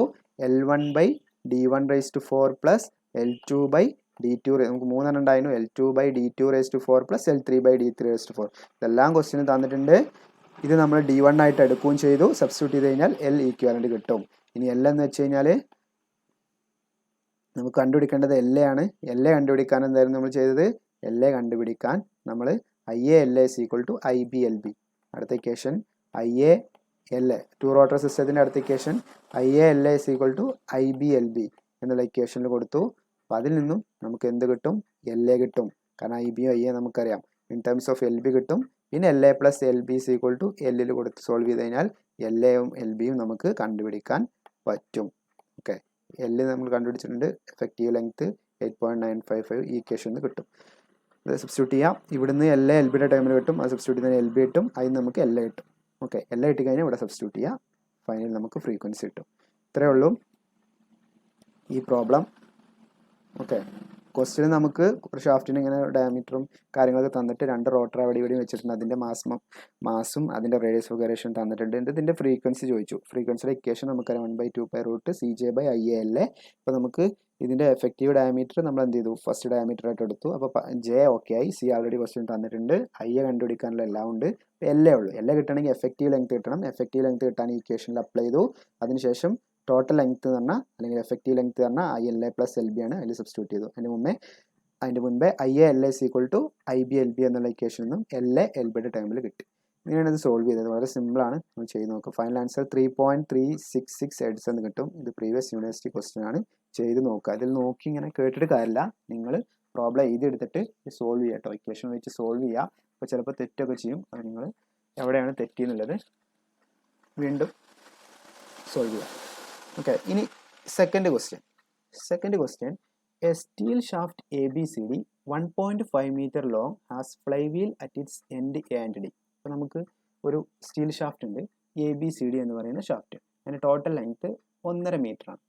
L1 by D1 raised to 4 plus L2 by D2. നമുക്ക് 3 ഉണ്ടായിരുന്നു, L2 by D2 raised to 4 plus L3 by D3 raised to 4. ഇതെല്ലാം question തന്നിട്ടുണ്ട്. ഇത് നമ്മൾ D1 ആയിട്ട് എടുക്കുകയും ചെയ്തു. Substitute ചെയ്ത് കഴിഞ്ഞാൽ L ഈക്വാലൻ്റ് കിട്ടും. ഇനി L എന്ന് വെച്ച് കഴിഞ്ഞാൽ നമുക്ക് കണ്ടുപിടിക്കേണ്ടത് എൽ എ ആണ്. എൽ എ കണ്ടുപിടിക്കാൻ എന്തായിരുന്നു നമ്മൾ ചെയ്തത്, എൽ എ കണ്ടുപിടിക്കാൻ നമ്മൾ I A L A equal to I B L B. അടുത്ത equation I A L A, to rotor സിസ്റ്റത്തിൻ്റെ അടുത്ത equation I A L A equal to I B L B എന്നുള്ള ഇക്വേഷനിൽ കൊടുത്തു. അപ്പോൾ അതിൽ നിന്നും നമുക്ക് എന്ത് കിട്ടും, എൽ എ കിട്ടും. കാരണം ഐ ബിയും ഐ എ നമുക്കറിയാം. In terms of L B കിട്ടും. പിന്നെ L A plus L B equal to എല്ലിൽ കൊടുത്ത് സോൾവ് ചെയ്ത് കഴിഞ്ഞാൽ എൽ എയും എൽ ബിയും നമുക്ക് കണ്ടുപിടിക്കാൻ പറ്റും. ഓക്കെ, എല്ല് നമ്മൾ കണ്ടുപിടിച്ചിട്ടുണ്ട്. എഫക്റ്റീവ് ലെങ്ത് 8.955 ഈ ഇക്വേഷനിൽ കിട്ടും. അത് സബ്സ്റ്റിറ്റ്യൂട്ട് ചെയ്യാം. ഇവിടുന്ന് എൽ എ എൽ ബിയുടെ ടൈമിൽ കിട്ടും. അത് സബ്സ്റ്റിറ്റ്യൂട്ട് ചെയ്താൽ എൽ ബി കിട്ടും. അതിന് നമുക്ക് എൽ എ കിട്ടും. ഓക്കെ, എൽ എ കിട്ടിക്കഴിഞ്ഞാൽ ഇവിടെ സബ്സ്റ്റിറ്റ്യൂട്ട് ചെയ്യാം. ഫൈനൽ നമുക്ക് ഫ്രീക്വൻസി കിട്ടും. ഇത്രയേ ഉള്ളൂ ഈ പ്രോബ്ലം. ഓക്കെ, ക്വസ്റ്റ്യൻ നമുക്ക് ഒരു ഷാഫ്റ്റിന് ഇങ്ങനെ ഡയമീറ്ററും കാര്യങ്ങളൊക്കെ തന്നിട്ട് 2 റോട്ടർ അവിടെ ഇവിടെ വെച്ചിട്ടുണ്ട്. അതിൻ്റെ മാസും അതിൻ്റെ റേഡിയസ് ഓഫ് ഗൈറേഷൻ തന്നിട്ടുണ്ട്. ഇതിൻ്റെ ഫ്രീക്വൻസി ചോദിച്ചു. ഫ്രീക്വൻസിയുടെ ഇക്വേഷൻ നമുക്കറിയാം 1/2π root C J by I A L A. ഇപ്പോൾ നമുക്ക് ഇതിൻ്റെ എഫക്റ്റീവ് ഡയമീറ്റർ നമ്മൾ എന്ത് ചെയ്തു, ഫസ്റ്റ് ഡയമീറ്റർ ആയിട്ട് എടുത്തു. അപ്പോൾ ജെ ഓക്കെ ആയി. സി ആൾറെഡി ക്വസ്റ്റ്യൻ തന്നിട്ടുണ്ട്. ഐ എ കണ്ടുപിടിക്കാനുള്ള എല്ലാം ഉണ്ട്. എൽ എ ഉള്ളൂ. എൽ എ കിട്ടണമെങ്കിൽ എഫക്റ്റീവ് ലെങ്ത് കിട്ടണം. എഫക്റ്റീവ് ലെങ്ത് കിട്ടാൻ ഈ ഇക്വേഷനിൽ അപ്ലൈ ചെയ്തു. അതിനുശേഷം ടോട്ടൽ ലെങ്ത് എന്ന് പറഞ്ഞാൽ അല്ലെങ്കിൽ എഫക്റ്റീവ് ലെങ്ത് പറഞ്ഞാൽ I L A plus L B ആണ്. അതിൽ സബ്സ്റ്റിറ്റ്യൂട്ട് ചെയ്തു. അതിൻ്റെ മുമ്പേ I A L is equal to I B L B എന്നുള്ള ഇക്വേഷൻ നിന്നും എൽ എ എൽ ബിയുടെ ടൈമിൽ കിട്ടി. ഇങ്ങനെയാണ് ഇത് സോൾവ് ചെയ്തത്. വളരെ സിമ്പിളാണ്, നമ്മൾ ചെയ്ത് നോക്കുക. ഫൈനൽ ആൻസർ 3.366 എഡ്സ് എന്ന് കിട്ടും. ഇത് പ്രീവിയസ് യൂണിവേഴ്സിറ്റി ക്വസ്റ്റ്യൻ ആണ്. ചെയ്ത് നോക്കുക. ഇതിൽ നോക്കി ഇങ്ങനെ കേട്ടിട്ട് കാര്യമില്ല. നിങ്ങൾ പ്രോബ്ലം എഴുതിയെടുത്തിട്ട് സോൾവ് ചെയ്യുക കേട്ടോ. ഇക്വേഷൻ വെച്ച് സോൾവ് ചെയ്യുക. അപ്പോൾ ചിലപ്പോൾ തെറ്റൊക്കെ ചെയ്യും. അത് നിങ്ങൾ എവിടെയാണ് തെറ്റിയെന്നുള്ളത് വീണ്ടും സോൾവ് ചെയ്യുക. ഓക്കെ, ഇനി second question A steel shaft ABCD 1.5 meter long has flywheel at its end A and D. അപ്പോൾ നമുക്ക് ഒരു സ്റ്റീൽ ഷാഫ്റ്റ് ഉണ്ട്, ABCD എന്ന് പറയുന്ന ഷാഫ്റ്റ്. അതിൻ്റെ ടോട്ടൽ ലെങ്ത് 1.5 meter ആണ്.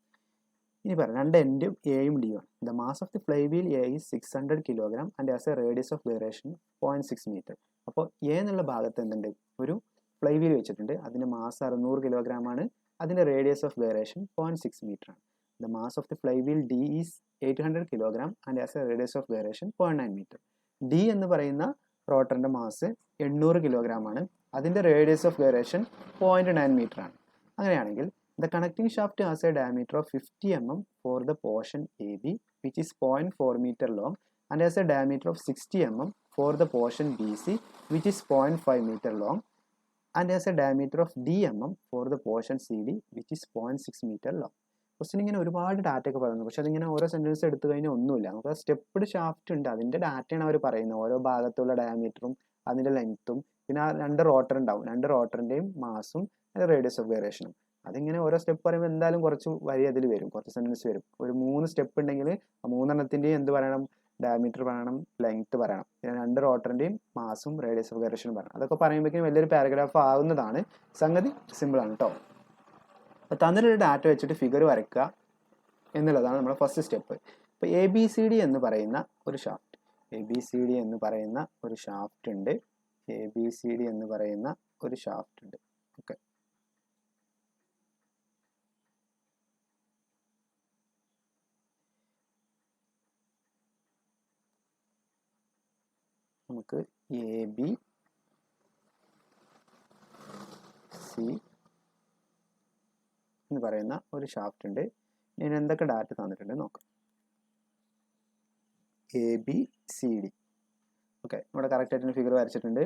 ഇനി പറയാം, രണ്ട് എൻഡും എയും ഡിയും ആണ്. The mass of the flywheel A is 600 kg and as A radius of gyration 0.6 meter. അപ്പോൾ എ എന്നുള്ള ഭാഗത്ത് എന്തുണ്ട്, ഒരു ഫ്ലൈവീൽ വെച്ചിട്ടുണ്ട്, അതിൻ്റെ മാസ് 600 kg ആണ്, അതിൻ്റെ റേഡിയസ് ഓഫ് ഗൈറേഷൻ 0.6 meter ആണ്. The mass of the flywheel D is 800 kg and has a radius of gyration 0.9 meter. D എന്ന് പറയുന്ന റോട്ടറിൻ്റെ മാസ് 800 kg ആണ്, അതിൻ്റെ റേഡിയസ് ഓഫ് ഗൈറേഷൻ 0.9 meter ആണ്. അങ്ങനെയാണെങ്കിൽ the connecting shaft has a diameter of 50 mm for the portion AB which is 0.4 meter long and has a diameter of 60 mm for the portion BC which is 0.5 meter long and has a diameter of D mm for the portion CD which is 0.6 meter long. Question ഇങ്ങനെ ഒരുപാട് data ഒക്കെ പറയുന്നു, പക്ഷെ അതിങ്ങനെ ഓരോ sentence എടുത്തു കഴിഞ്ഞാൽ ഒന്നുമില്ല. നമുക്ക് സ്റ്റെപ്പ്ഡ് ഷാഫ്റ്റ് ഉണ്ട്, അതിൻ്റെ ഡാറ്റയാണ് അവർ പറയുന്നത്, ഓരോ ഭാഗത്തുള്ള ഡയമീറ്ററും അതിൻ്റെ ലെങ്ത്തും, പിന്നെ ആ രണ്ട് റോട്ടർ ഉണ്ടാവും, രണ്ട് റോട്ടറിൻ്റെയും മാസും റേഡിയസ് ഓഫ് ഗൈറേഷനും. അതിങ്ങനെ ഓരോ സ്റ്റെപ്പ് പറയുമ്പോൾ എന്തായാലും കുറച്ച് വരി അതിൽ വരും, കുറച്ച് സെൻറ്റൻസ് വരും. ഒരു 3 സ്റ്റെപ്പ് ഉണ്ടെങ്കിൽ ആ 3എണ്ണത്തിൻ്റെയും എന്ത് പറയണം, ഡയമീറ്റർ പറയണം, ലെങ്ത്ത് പറയണം, പിന്നെ രണ്ട് റോട്ടറിൻ്റെയും മാസും റേഡിയസ് ഓഫ് ഗൈറേഷനും പറയണം. അതൊക്കെ പറയുമ്പോഴേക്കും വലിയൊരു പാരഗ്രാഫ് ആവുന്നതാണ്. സംഗതി സിമ്പിളാണ് കേട്ടോ. അപ്പോൾ തന്നിട്ടൊരു ഡാറ്റ വെച്ചിട്ട് ഫിഗർ വരയ്ക്കുക എന്നുള്ളതാണ് നമ്മുടെ ഫസ്റ്റ് സ്റ്റെപ്പ്. ഇപ്പോൾ ABCD എന്ന് പറയുന്ന ഒരു ഷാഫ്റ്റ്, ABCD എന്ന് പറയുന്ന ഒരു ഷാഫ്റ്റ് ഉണ്ട്, ABCD എന്ന് പറയുന്ന ഒരു ഷാഫ്റ്റ് ഉണ്ട്. ഓക്കെ, നമുക്ക് ABC എന്ന് പറയുന്ന ഒരു ഷാഫ്റ്റ് ഉണ്ട്. ഇനി എന്തൊക്കെ ഡാറ്റ തന്നിട്ടുണ്ട് നോക്കാം. ABCD. ഓക്കെ, ഇവിടെ കറക്റ്റ് ആയിട്ട് ഫിഗർ വരച്ചിട്ടുണ്ട്.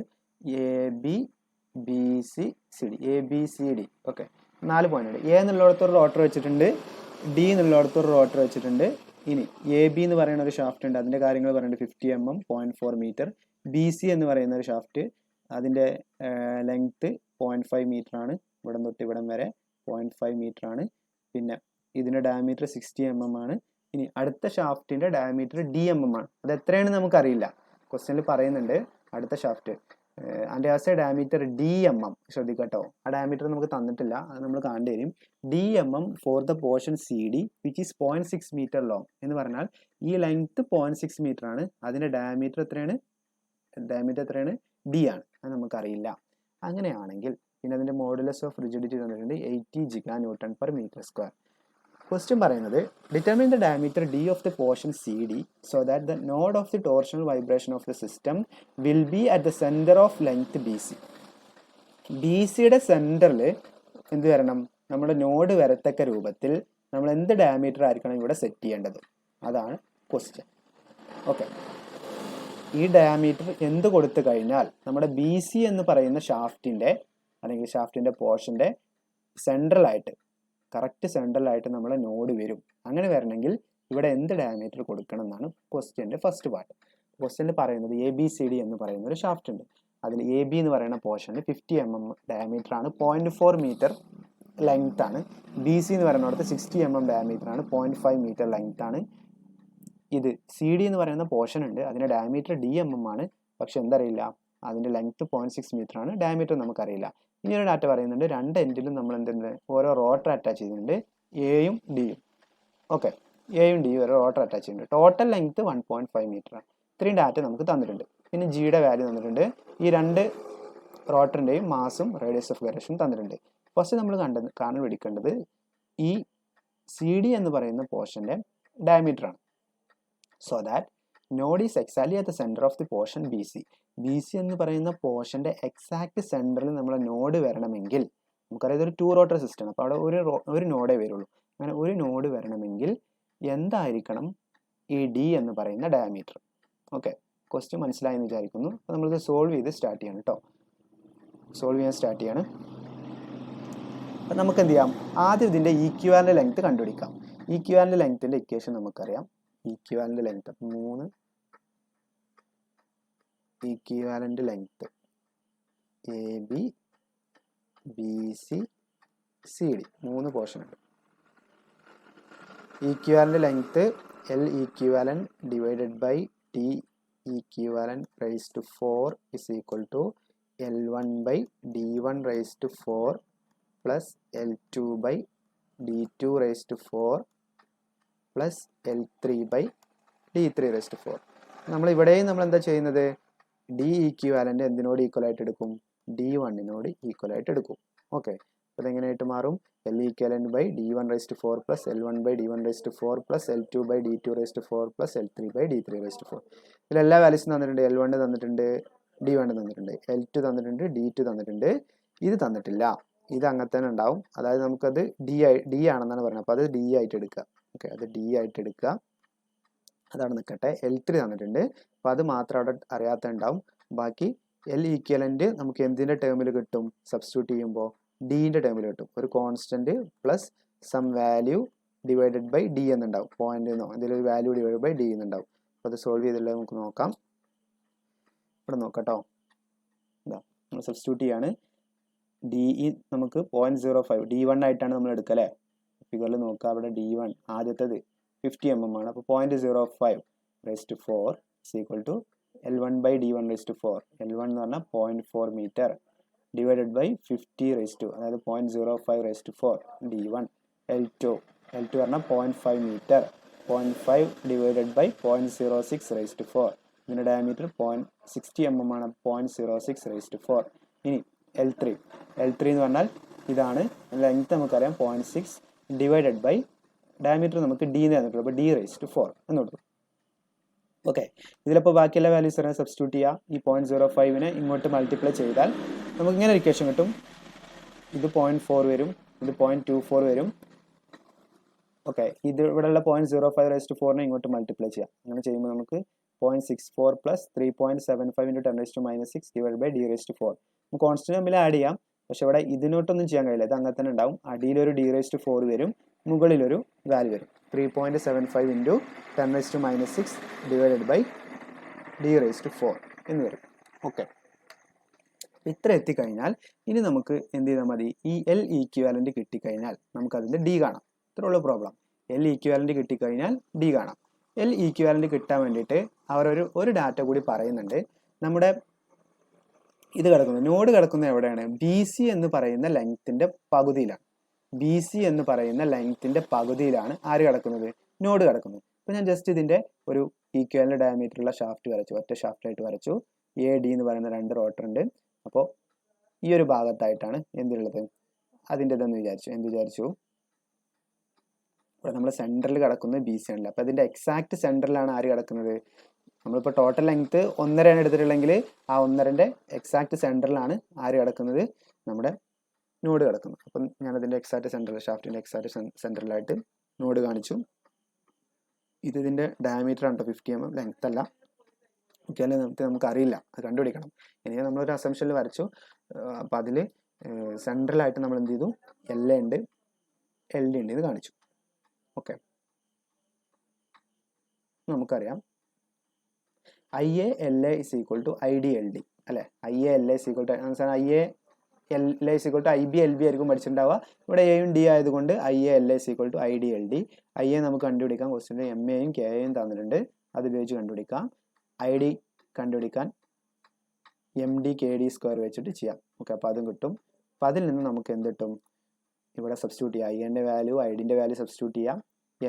ABCD. ഓക്കെ, 4 പോയിന്റ് ഉണ്ട്. A എന്നുള്ളിടത്തൊരു റോട്ടർ വെച്ചിട്ടുണ്ട്, D എന്നുള്ളിടത്തൊരു റോട്ടർ വെച്ചിട്ടുണ്ട്. ഇനി AB എന്ന് പറയുന്ന ഒരു ഷാഫ്റ്റ് ഉണ്ട്, അതിൻ്റെ കാര്യങ്ങൾ പറയുന്നുണ്ട്. 50 mm 0.4 meter. BC എന്ന് പറയുന്ന ഒരു ഷാഫ്റ്റ്, അതിൻ്റെ ലെങ്ത്ത് 0.5 meter ആണ്, ഇവിടം തൊട്ട് ഇവിടം വരെ 0.5 meter ആണ്. പിന്നെ ഇതിൻ്റെ ഡയമീറ്റർ 60 mm ആണ്. ഇനി അടുത്ത ഷാഫ്റ്റിൻ്റെ ഡയമീറ്റർ DMM ആണ്. അത് എത്രയാണെന്ന് നമുക്കറിയില്ല, ക്വസ്റ്റ്യനിൽ പറയുന്നുണ്ട്. അടുത്ത ഷാഫ്റ്റ് അതിൻ്റെ ആസ് ഡയമീറ്റർ DMM, ശ്രദ്ധിക്കട്ടോ, ആ ഡയമീറ്റർ നമുക്ക് തന്നിട്ടില്ല, അത് നമ്മൾ കാണേണ്ടി വരും. DMM for the portion CD which is 0.6 meter long എന്ന് പറഞ്ഞാൽ ഈ ലെങ്ത്ത് 0.6 meter ആണ്, അതിൻ്റെ ഡയമീറ്റർ എത്രയാണ്, D ആണ്, അത് നമുക്കറിയില്ല. അങ്ങനെയാണെങ്കിൽ പിന്നെ അതിൻ്റെ മോഡുലസ് ഓഫ് റിജിഡിറ്റി തന്നിട്ടുണ്ട് 80 GN/m². ക്വസ്റ്റ്യൻ പറയുന്നത് determine the diameter D of the portion CD so that the node of the torsional vibration of the system will be at the centre of length BC. BCയുടെ സെൻറ്ററിൽ എന്ത് വരണം, നമ്മുടെ node വരത്തക്ക രൂപത്തിൽ നമ്മൾ എന്ത് diameter ആയിരിക്കണം ഇവിടെ സെറ്റ് ചെയ്യേണ്ടത്, അതാണ് ക്വസ്റ്റ്യൻ. ഓക്കെ, ഈ ഡയമീറ്റർ എന്ത് കൊടുത്തു കഴിഞ്ഞാൽ നമ്മുടെ BC എന്ന് പറയുന്ന ഷാഫ്റ്റിൻ്റെ അല്ലെങ്കിൽ ഷാഫ്റ്റിൻ്റെ പോർഷൻ്റെ സെൻട്രലായിട്ട്, കറക്റ്റ് സെൻട്രലായിട്ട് നമ്മളെ നോഡ് വരും. അങ്ങനെ വരണമെങ്കിൽ ഇവിടെ എന്ത് ഡയമീറ്റർ കൊടുക്കണം എന്നാണ് ക്വസ്റ്റ്യൻ്റെ ഫസ്റ്റ് പാർട്ട്. ക്വസ്റ്റ്യനിൽ പറയുന്നത് ABCD എന്ന് പറയുന്ന ഒരു ഷാഫ്റ്റ് ഉണ്ട്, അതിൽ AB എന്ന് പറയുന്ന പോർഷനിൽ 50 mm ഡയമീറ്റർ ആണ്, 0.4 meter ലെങ്ത് ആണ്. BC എന്ന് പറയുന്നിടത്ത് 60 mm ഡയമീറ്റർ ആണ്, 0.5 meter ലെങ്ത് ആണ്. ഇത് CD എന്ന് പറയുന്ന പോർഷൻ ഉണ്ട്, അതിൻ്റെ ഡയമീറ്റർ DMM ആണ്, പക്ഷെ എന്തറിയില്ല, അതിൻ്റെ ലെങ്ത് 0.6 meter ആണ്, ഡയമീറ്റർ നമുക്കറിയില്ല. ഇനി ഒരു ഡാറ്റ പറയുന്നുണ്ട്, രണ്ട് എൻഡിലും നമ്മൾ എന്തുണ്ട്, ഓരോ റോട്ടർ അറ്റാച്ച് ചെയ്തിട്ടുണ്ട്, Aയും Dയും. ഓക്കെ, Aയും Dയും ഓരോ റോട്ടർ അറ്റാച്ച് ചെയ്യുന്നുണ്ട്. ടോട്ടൽ ലെങ്ത് 1.5 meter ആണ്. ഇത്രയും ഡാറ്റ നമുക്ക് തന്നിട്ടുണ്ട്. പിന്നെ Gയുടെ വാല്യൂ തന്നിട്ടുണ്ട്, ഈ രണ്ട് റോട്ടറിൻ്റെയും മാസും റേഡിയസ് ഓഫ് ഗൈറേഷനും തന്നിട്ടുണ്ട്. ഫസ്റ്റ് നമ്മൾ കാണാൻ പിടിക്കേണ്ടത് ഈ CD എന്ന് പറയുന്ന പോർഷൻ്റെ ഡയമീറ്റർ ആണ്. So that node is exactly at the centre of the portion BC. BC എന്ന് പറയുന്ന പോർഷൻ്റെ എക്സാക്ട് സെൻറ്ററിൽ നമ്മളെ നോഡ് വരണമെങ്കിൽ, നമുക്കറിയാം ഇതൊരു 2 റോട്ടർ സിസ്റ്റം, അപ്പോൾ അവിടെ ഒരു നോഡേ വരുള്ളൂ. അങ്ങനെ ഒരു നോഡ് വരണമെങ്കിൽ എന്തായിരിക്കണം ഈ D എന്ന് പറയുന്ന ഡയമീറ്റർ. ഓക്കെ, ക്വസ്റ്റ്യൻ മനസ്സിലായെന്ന് വിചാരിക്കുന്നു. അപ്പോൾ നമ്മളിത് സോൾവ് ചെയ്ത് സ്റ്റാർട്ട് ചെയ്യണം കേട്ടോ. സോൾവ് ചെയ്യാൻ സ്റ്റാർട്ട് ചെയ്യാണ്. അപ്പം നമുക്ക് എന്ത് ചെയ്യാം, ആദ്യം ഇതിൻ്റെ ഈക്വാലൻ്റ് ലെങ്ത് കണ്ടുപിടിക്കാം. ഈക്വാലൻ്റ് ലെങ്ത്തിൻ്റെ ഇക്വേഷൻ നമുക്കറിയാം. Equivalent length 3 equivalent length AB BC CD 3 portion ഉണ്ട്. Equivalent length L equivalent divided by D equivalent raised to 4 is equal to L1 by D1 raised to 4 plus L2 by D2 raised to 4 plus L3 by D3 raised to 4. നമ്മൾ ഇവിടെയും നമ്മൾ എന്താ ചെയ്യുന്നത്, D equivalent എന്തിനോട് equal ആയിട്ട് എടുക്കും, D1 equal ആയിട്ട് എടുക്കും. Okay, അപ്പോൾ ഇതെങ്ങനെയായിട്ട് മാറും, L equivalent by D1 raised to 4 plus L1 by D1 raised to 4 plus L2 by D2 raised to 4 plus L3 by D3 raised to 4. ഇതിലെല്ലാ വാല്യൂസും തന്നിട്ടുണ്ട്. L1 തന്നിട്ടുണ്ട്, D1 തന്നിട്ടുണ്ട്, L2 തന്നിട്ടുണ്ട്, D2 തന്നിട്ടുണ്ട്. ഇത് തന്നിട്ടില്ല, ഇത് അങ്ങനെ തന്നെ ഉണ്ടാവും. അതായത് നമുക്കത് ഡി ആണെന്നാണ് പറയുന്നത്. അപ്പോൾ അത് ഡി ആയിട്ട് എടുക്കുക. ഓക്കെ, അത് ഡി ആയിട്ട് എടുക്കുക. അതാണ് നിൽക്കട്ടെ. L3 തന്നിട്ടുണ്ട്, അപ്പോൾ അത് മാത്രം അവിടെ അറിയാത്ത ഉണ്ടാവും. ബാക്കി L ഈക്വലൻ്റ് നമുക്ക് എന്തിൻ്റെ ടേമിൽ കിട്ടും, സബ്സ്റ്റിറ്റ്യൂട്ട് ചെയ്യുമ്പോൾ ഡീൻ്റെ ടേമിൽ കിട്ടും. ഒരു constant plus some value divided by D എന്നുണ്ടാവും. പോയിന്റ് എന്നോ ഇതിലൊരു വാല്യൂ ഡിവൈഡ് ബൈ ഡി എന്നുണ്ടാവും. അപ്പോൾ അത് സോൾവ് ചെയ്തില്ല നമുക്ക് നോക്കാം. ഇവിടെ നോക്കട്ടോ, ഇതാ നമ്മൾ സബ്സ്റ്റിറ്റ്യൂട്ട് ചെയ്യാണ്. ഡി നമുക്ക് 0.05 D1 ആയിട്ടാണ് നമ്മൾ എടുക്കുക അല്ലേ. ഫിഗറിൽ നോക്കുക, അവിടെ D1 ആദ്യത്തേത് 50 mm ആണ്. അപ്പോൾ 0.05 raised to 4 is equal to L1 by D1 raised to 4. L1 എന്ന് പറഞ്ഞാൽ 0.4 meter divided by 50 raised to, അതായത് 0.05 raised to 4 D1. L2 പറഞ്ഞാൽ 0.5 meter, 0.5 divided by 0.06 raised to 4. ഇതിൻ്റെ ഡയമീറ്റർ 60 mm ആണ്. 0.06 raised to 4. ഇനി L3 എന്ന് പറഞ്ഞാൽ ഇതാണ്, ലെങ്ത് നമുക്കറിയാം 0.6 ഡിവൈഡഡ് ബൈ ഡയമീറ്റർ നമുക്ക് ഡി എന്ന് തന്നിട്ടുള്ളൂ. അപ്പോൾ D raised to 4 എന്ന് കൊടുത്തു. ഓക്കെ, ഇതിലിപ്പോൾ ബാക്കിയുള്ള വാല്യൂസ് അറിയാൻ സബ്സ്റ്റിറ്റ്യൂട്ട് ചെയ്യുക. ഈ 0.05നെ ഇങ്ങോട്ട് മൾട്ടിപ്ലൈ ചെയ്താൽ നമുക്ക് ഇങ്ങനെ ഒരു ഇക്വേഷൻ കിട്ടും. ഇത് 0.4 വരും, ഇത് 0.24 വരും. ഓക്കെ, ഇത് ഇവിടെയുള്ള 0.05 raised to 4നെ ഇങ്ങോട്ട് മൾട്ടിപ്ലൈ ചെയ്യാം. അങ്ങനെ ചെയ്യുമ്പോൾ നമുക്ക് 0.64 plus 3.75 into 10 raised to -6 divide by D raised to 4. നമുക്ക് കോൺസ്റ്റന്റ് തമ്മിൽ ആഡ് ചെയ്യാം, പക്ഷെ ഇവിടെ ഇതിനോട്ടൊന്നും ചെയ്യാൻ കഴിയില്ല. ഇത് അങ്ങനെ തന്നെ ഉണ്ടാവും. അടിയിലൊരു D raised to 4 വരും, മുകളിലൊരു വാല്യൂ വരും. 3.75 into 10 raised to -6 divided by D raised to 4 എന്ന് വരും. ഓക്കെ, ഇത്ര എത്തിക്കഴിഞ്ഞാൽ ഇനി നമുക്ക് എന്ത് ചെയ്താൽ മതി, ഈ L ഈക്വാലൻ്റ് കിട്ടിക്കഴിഞ്ഞാൽ നമുക്കതിൻ്റെ ഡി കാണാം. ഇത്രയുള്ള പ്രോബ്ലം. L ഈക്വാലൻ്റ് കിട്ടിക്കഴിഞ്ഞാൽ ഡി കാണാം. L ഈക്വാലൻ്റ് കിട്ടാൻ വേണ്ടിയിട്ട് അവർ ഒരു ഡാറ്റ കൂടി പറയുന്നുണ്ട്. നമ്മുടെ ഇത് കിടക്കുന്നത്, നോഡ് കിടക്കുന്നത് എവിടെയാണ്, BC എന്ന് പറയുന്ന ലെങ്ത്തിൻ്റെ പകുതിയിലാണ്. BC എന്ന് പറയുന്ന ലെങ്ത്തിൻ്റെ പകുതിയിലാണ് ആര് കിടക്കുന്നത്, നോഡ് കിടക്കുന്നത്. അപ്പോൾ ഞാൻ ജസ്റ്റ് ഇതിൻ്റെ ഒരു ഈക്വാലൻ്റ് ഡയമീറ്ററുള്ള ഷാഫ്റ്റ് വരച്ചു, ഒറ്റ ഷാഫ്റ്റായിട്ട് വരച്ചു. AD എന്ന് പറയുന്ന 2 റോട്ടർ ഉണ്ട്. അപ്പോൾ ഈ ഒരു ഭാഗത്തായിട്ടാണ് എന്തുള്ളത്, അതിൻ്റെ ഇതെന്ന് വിചാരിച്ചു. ഇവിടെ നമ്മൾ സെൻറ്ററിൽ കിടക്കുന്നത് BC ആണല്ലോ. അപ്പോൾ അതിൻ്റെ എക്സാക്ട് സെൻറ്ററിലാണ് ആര് കിടക്കുന്നത്, നമ്മളിപ്പോൾ ടോട്ടൽ ലെങ്ത്ത് 1.5 എടുത്തിട്ടുണ്ടെങ്കിൽ ആ 1.5ൻ്റെ എക്സാക്ട് സെൻറ്ററിലാണ് ആര് കിടക്കുന്നത്, നമ്മുടെ നോഡ് കിടക്കുന്നത്. അപ്പം ഞാനതിൻ്റെ എക്സാക്ട് സെൻറ്ററിൽ, ഷാഫ്റ്റിൻ്റെ എക്സാക്ട് സെൻറ്ററിലായിട്ട് നോഡ് കാണിച്ചു. ഇതിൻ്റെ ഡയമീറ്റർ ആണ് 50 mm, ലെങ്ത് അല്ല. ഓക്കെ, അല്ലെങ്കിൽ നമുക്ക് അറിയില്ല, അത് കണ്ടുപിടിക്കണം. ഇനി നമ്മളൊരു അസംഷനിൽ വരച്ചു. അപ്പം അതിൽ സെൻട്രലായിട്ട് നമ്മൾ എന്ത് ചെയ്തു, LA ഉണ്ട്, LD ഉണ്ട്, ഇത് കാണിച്ചു. ഓക്കെ, നമുക്കറിയാം IA LA is equal to ID LD അല്ലേ. IA LA is equal to IA LA is equal to IB LB ആയിരിക്കും പഠിച്ചിട്ടുണ്ടാവുക. ഇവിടെ എയും ഡി ആയതുകൊണ്ട് IA LA is equal to ID LD. IA നമുക്ക് കണ്ടുപിടിക്കാം, ക്വസ്റ്റ്യനിൽ MAയും KAയും തന്നിട്ടുണ്ട്, അത് ഉപയോഗിച്ച് കണ്ടുപിടിക്കാം. ID കണ്ടുപിടിക്കാൻ MD KD സ്ക്വയർ വെച്ചിട്ട് ചെയ്യാം. ഓക്കെ, അപ്പോൾ അതും കിട്ടും. അപ്പോൾ അതിൽ നിന്ന് നമുക്ക് എന്ത് കിട്ടും, ഇവിടെ സബ്സ്റ്റിറ്റ്യൂട്ട് ചെയ്യാം. IAൻ്റെ വാല്യൂ IDൻ്റെ വാല്യൂ സബ്സ്റ്റിറ്റ്യൂട്ട് ചെയ്യാം.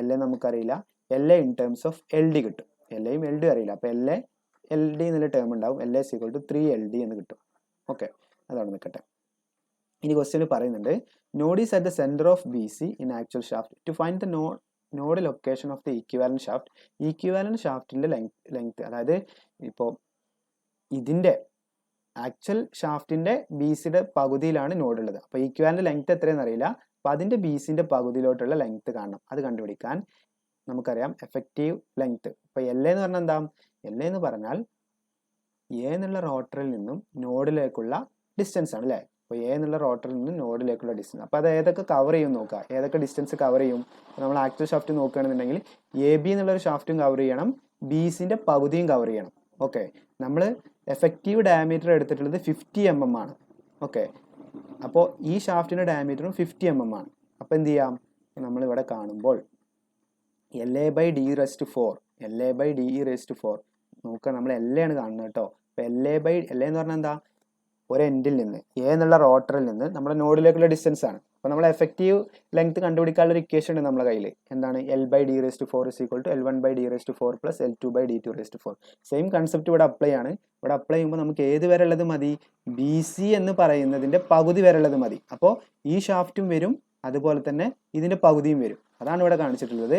LA നമുക്കറിയില്ല, LA in terms of LD കിട്ടും. LAയും LD അറിയില്ല, അപ്പോൾ LA LD എന്നുള്ള ടേം ഉണ്ടാവും. LA is equal to 3LD എന്ന് കിട്ടും. ഓക്കെ, അതവിടെ നിൽക്കട്ടെ. ഇനി ക്വസ്റ്റ്യനിൽ പറയുന്നുണ്ട്, node is at the centre of BC in actual shaft to find the node location of the equivalent shaft. Equivalent ഷാഫ്റ്റിൻ്റെ ലെങ്ത്, അതായത് ഇപ്പോൾ ഇതിൻ്റെ ആക്ച്വൽ ഷാഫ്റ്റിൻ്റെ BCയുടെ പകുതിയിലാണ് നോഡ് ഉള്ളത്. അപ്പോൾ ഈക്വാലന്റ് ലെങ്ത് എത്രയെന്ന് അറിയില്ല, അപ്പോൾ അതിൻ്റെ BCൻ്റെ പകുതിയിലോട്ടുള്ള ലെങ്ത് കാണണം. അത് കണ്ടുപിടിക്കാൻ നമുക്കറിയാം എഫക്റ്റീവ് ലെങ്ത്. ഇപ്പോൾ LA എന്ന് പറഞ്ഞാൽ എന്താ, LA എന്ന് പറഞ്ഞാൽ A എന്നുള്ള റോട്ടറിൽ നിന്നും നോഡിലേക്കുള്ള ഡിസ്റ്റൻസ് ആണ് അല്ലേ. അപ്പോൾ A എന്നുള്ള റോട്ടറിൽ നിന്നും നോഡിലേക്കുള്ള ഡിസ്റ്റൻസ്. അപ്പോൾ അത് ഏതൊക്കെ കവർ ചെയ്യും നോക്കുക, ഏതൊക്കെ ഡിസ്റ്റൻസ് കവർ ചെയ്യും. നമ്മൾ ആക്ച്വൽ ഷാഫ്റ്റ് നോക്കുകയാണെന്നുണ്ടെങ്കിൽ AB എന്നുള്ളൊരു ഷാഫ്റ്റും കവർ ചെയ്യണം, BCൻ്റെ പകുതിയും കവർ ചെയ്യണം. ഓക്കെ, നമ്മൾ എഫക്റ്റീവ് ഡയമീറ്റർ എടുത്തിട്ടുള്ളത് 50 mm ആണ്. ഓക്കെ, അപ്പോൾ ഈ ഷാഫ്റ്റിൻ്റെ ഡയമീറ്ററും 50 mm ആണ്. അപ്പോൾ എന്ത് ചെയ്യാം, നമ്മളിവിടെ കാണുമ്പോൾ L A by D raise to 4, L A by D E raise to 4 നോക്കുക, നമ്മൾ എൽ എ ആണ് കാണുന്നത് കേട്ടോ. അപ്പോൾ എൽ എ എന്ന് പറഞ്ഞാൽ എന്താ, ഒരു എൻഡിൽ നിന്ന് എ എന്നുള്ള റോട്ടറിൽ നിന്ന് നമ്മുടെ നോഡിലേക്കുള്ള ഡിസ്റ്റൻസ് ആണ്. അപ്പോൾ നമ്മൾ എഫക്റ്റീവ് ലെങ്ത് കണ്ടുപിടിക്കാനുള്ള ഒരു ഇക്വേഷൻ ഉണ്ട് നമ്മുടെ കയ്യിൽ. എന്താണ്, L by D raise to 4 is equal to L 1 by D raise to 4 plus L 2 by D 2 raise to 4. Same concept ഇവിടെ അപ്ലൈ ആണ്. ഇവിടെ അപ്ലൈ ചെയ്യുമ്പോൾ നമുക്ക് ഏത് വരെ ഉള്ളത് മതി, ബി സി എന്ന് പറയുന്നതിൻ്റെ പകുതി വരെ ഉള്ളത് മതി. അപ്പോൾ ഈ ഷാഫ്റ്റും വരും, അതുപോലെ തന്നെ ഇതിൻ്റെ പകുതിയും വരും. അതാണ് ഇവിടെ കാണിച്ചിട്ടുള്ളത്.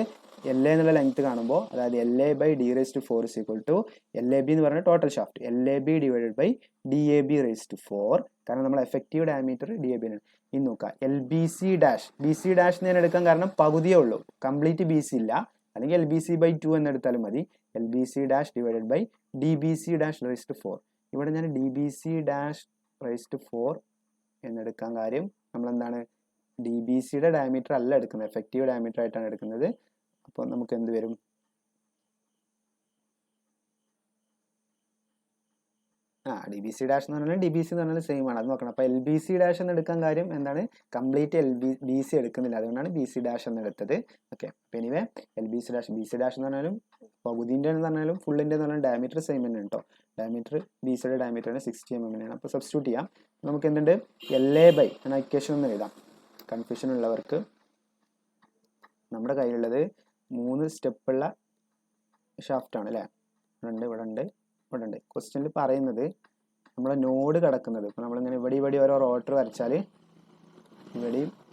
എൽ എ എന്നുള്ള ലെങ്ത് കാണുമ്പോൾ, അതായത് L A by D raise to 4 is equal to L A B എന്ന് പറയുന്ന total shaft, L A B divided by D A B raise to 4. കാരണം നമ്മൾ effective diameter D A B ആണ്. ഇനി നോക്കുക, L B C dash, B C dash ഞാൻ എടുക്കാൻ കാരണം പകുതിയേ ഉള്ളൂ, കംപ്ലീറ്റ് ബി സി ഇല്ല. അല്ലെങ്കിൽ എൽ ബി സി ബൈ 2 എന്ന് എടുത്താലും മതി. L B C dash divided by D B C dash raise to 4. ഇവിടെ ഞാൻ D B C dash raise to 4 എന്നെടുക്കാൻ കാര്യം, നമ്മളെന്താണ്, ഡി ബി സിയുടെ ഡയമീറ്റർ അല്ല എടുക്കുന്നത്, എഫക്റ്റീവ് ഡയമീറ്റർ ആയിട്ടാണ് എടുക്കുന്നത്. അപ്പോൾ നമുക്ക് എന്ത് വരും, ഡി ബി സി ഡാഷ് എന്ന് പറഞ്ഞാൽ ഡി ബി സി എന്ന് പറഞ്ഞാൽ സെയിം ആണ്, അത് നോക്കണം. അപ്പോൾ എൽ ബി സി ഡാഷ് എന്ന് എടുക്കാൻ കാര്യം എന്താണ്, കംപ്ലീറ്റ് ബി സി എടുക്കുന്നില്ല, അതുകൊണ്ടാണ് ബി സി ഡാഷ് എന്ന് എടുത്തത്. ഓക്കെ, അപ്പോൾ anyway L B C dash എന്ന് പറഞ്ഞാലും പകുതിൻ്റെ എന്ന് പറഞ്ഞാലും ഫുള്ളിൻ്റെ എന്ന് പറഞ്ഞാൽ ഡയമീറ്റർ സെയിം തന്നെ കേട്ടോ. ഡയമീറ്റർ ബി സിയുടെ ഡയമീറ്റർ 60 mm ആണ്. അപ്പോൾ സബ്സ്റ്റിറ്റ്യൂട്ട് ചെയ്യാം. നമുക്ക് എന്തുണ്ട്, എൽ എ ബൈ എന്ന ഇക്വേഷൻ ഒന്ന് എഴുതാം. കൺഫ്യൂഷൻ ഉള്ളവർക്ക്, നമ്മുടെ കയ്യിലുള്ളത് 3 സ്റ്റെപ്പുള്ള ഷാഫ്റ്റാണ് അല്ലേ. ഇവിടെ ഉണ്ട്. ക്വസ്റ്റ്യനിൽ പറയുന്നത് നമ്മളെ നോഡ് കിടക്കുന്നത്, ഇപ്പോൾ നമ്മളിങ്ങനെ ഇവിടെ ഓരോ റോട്ടർ വരച്ചാൽ,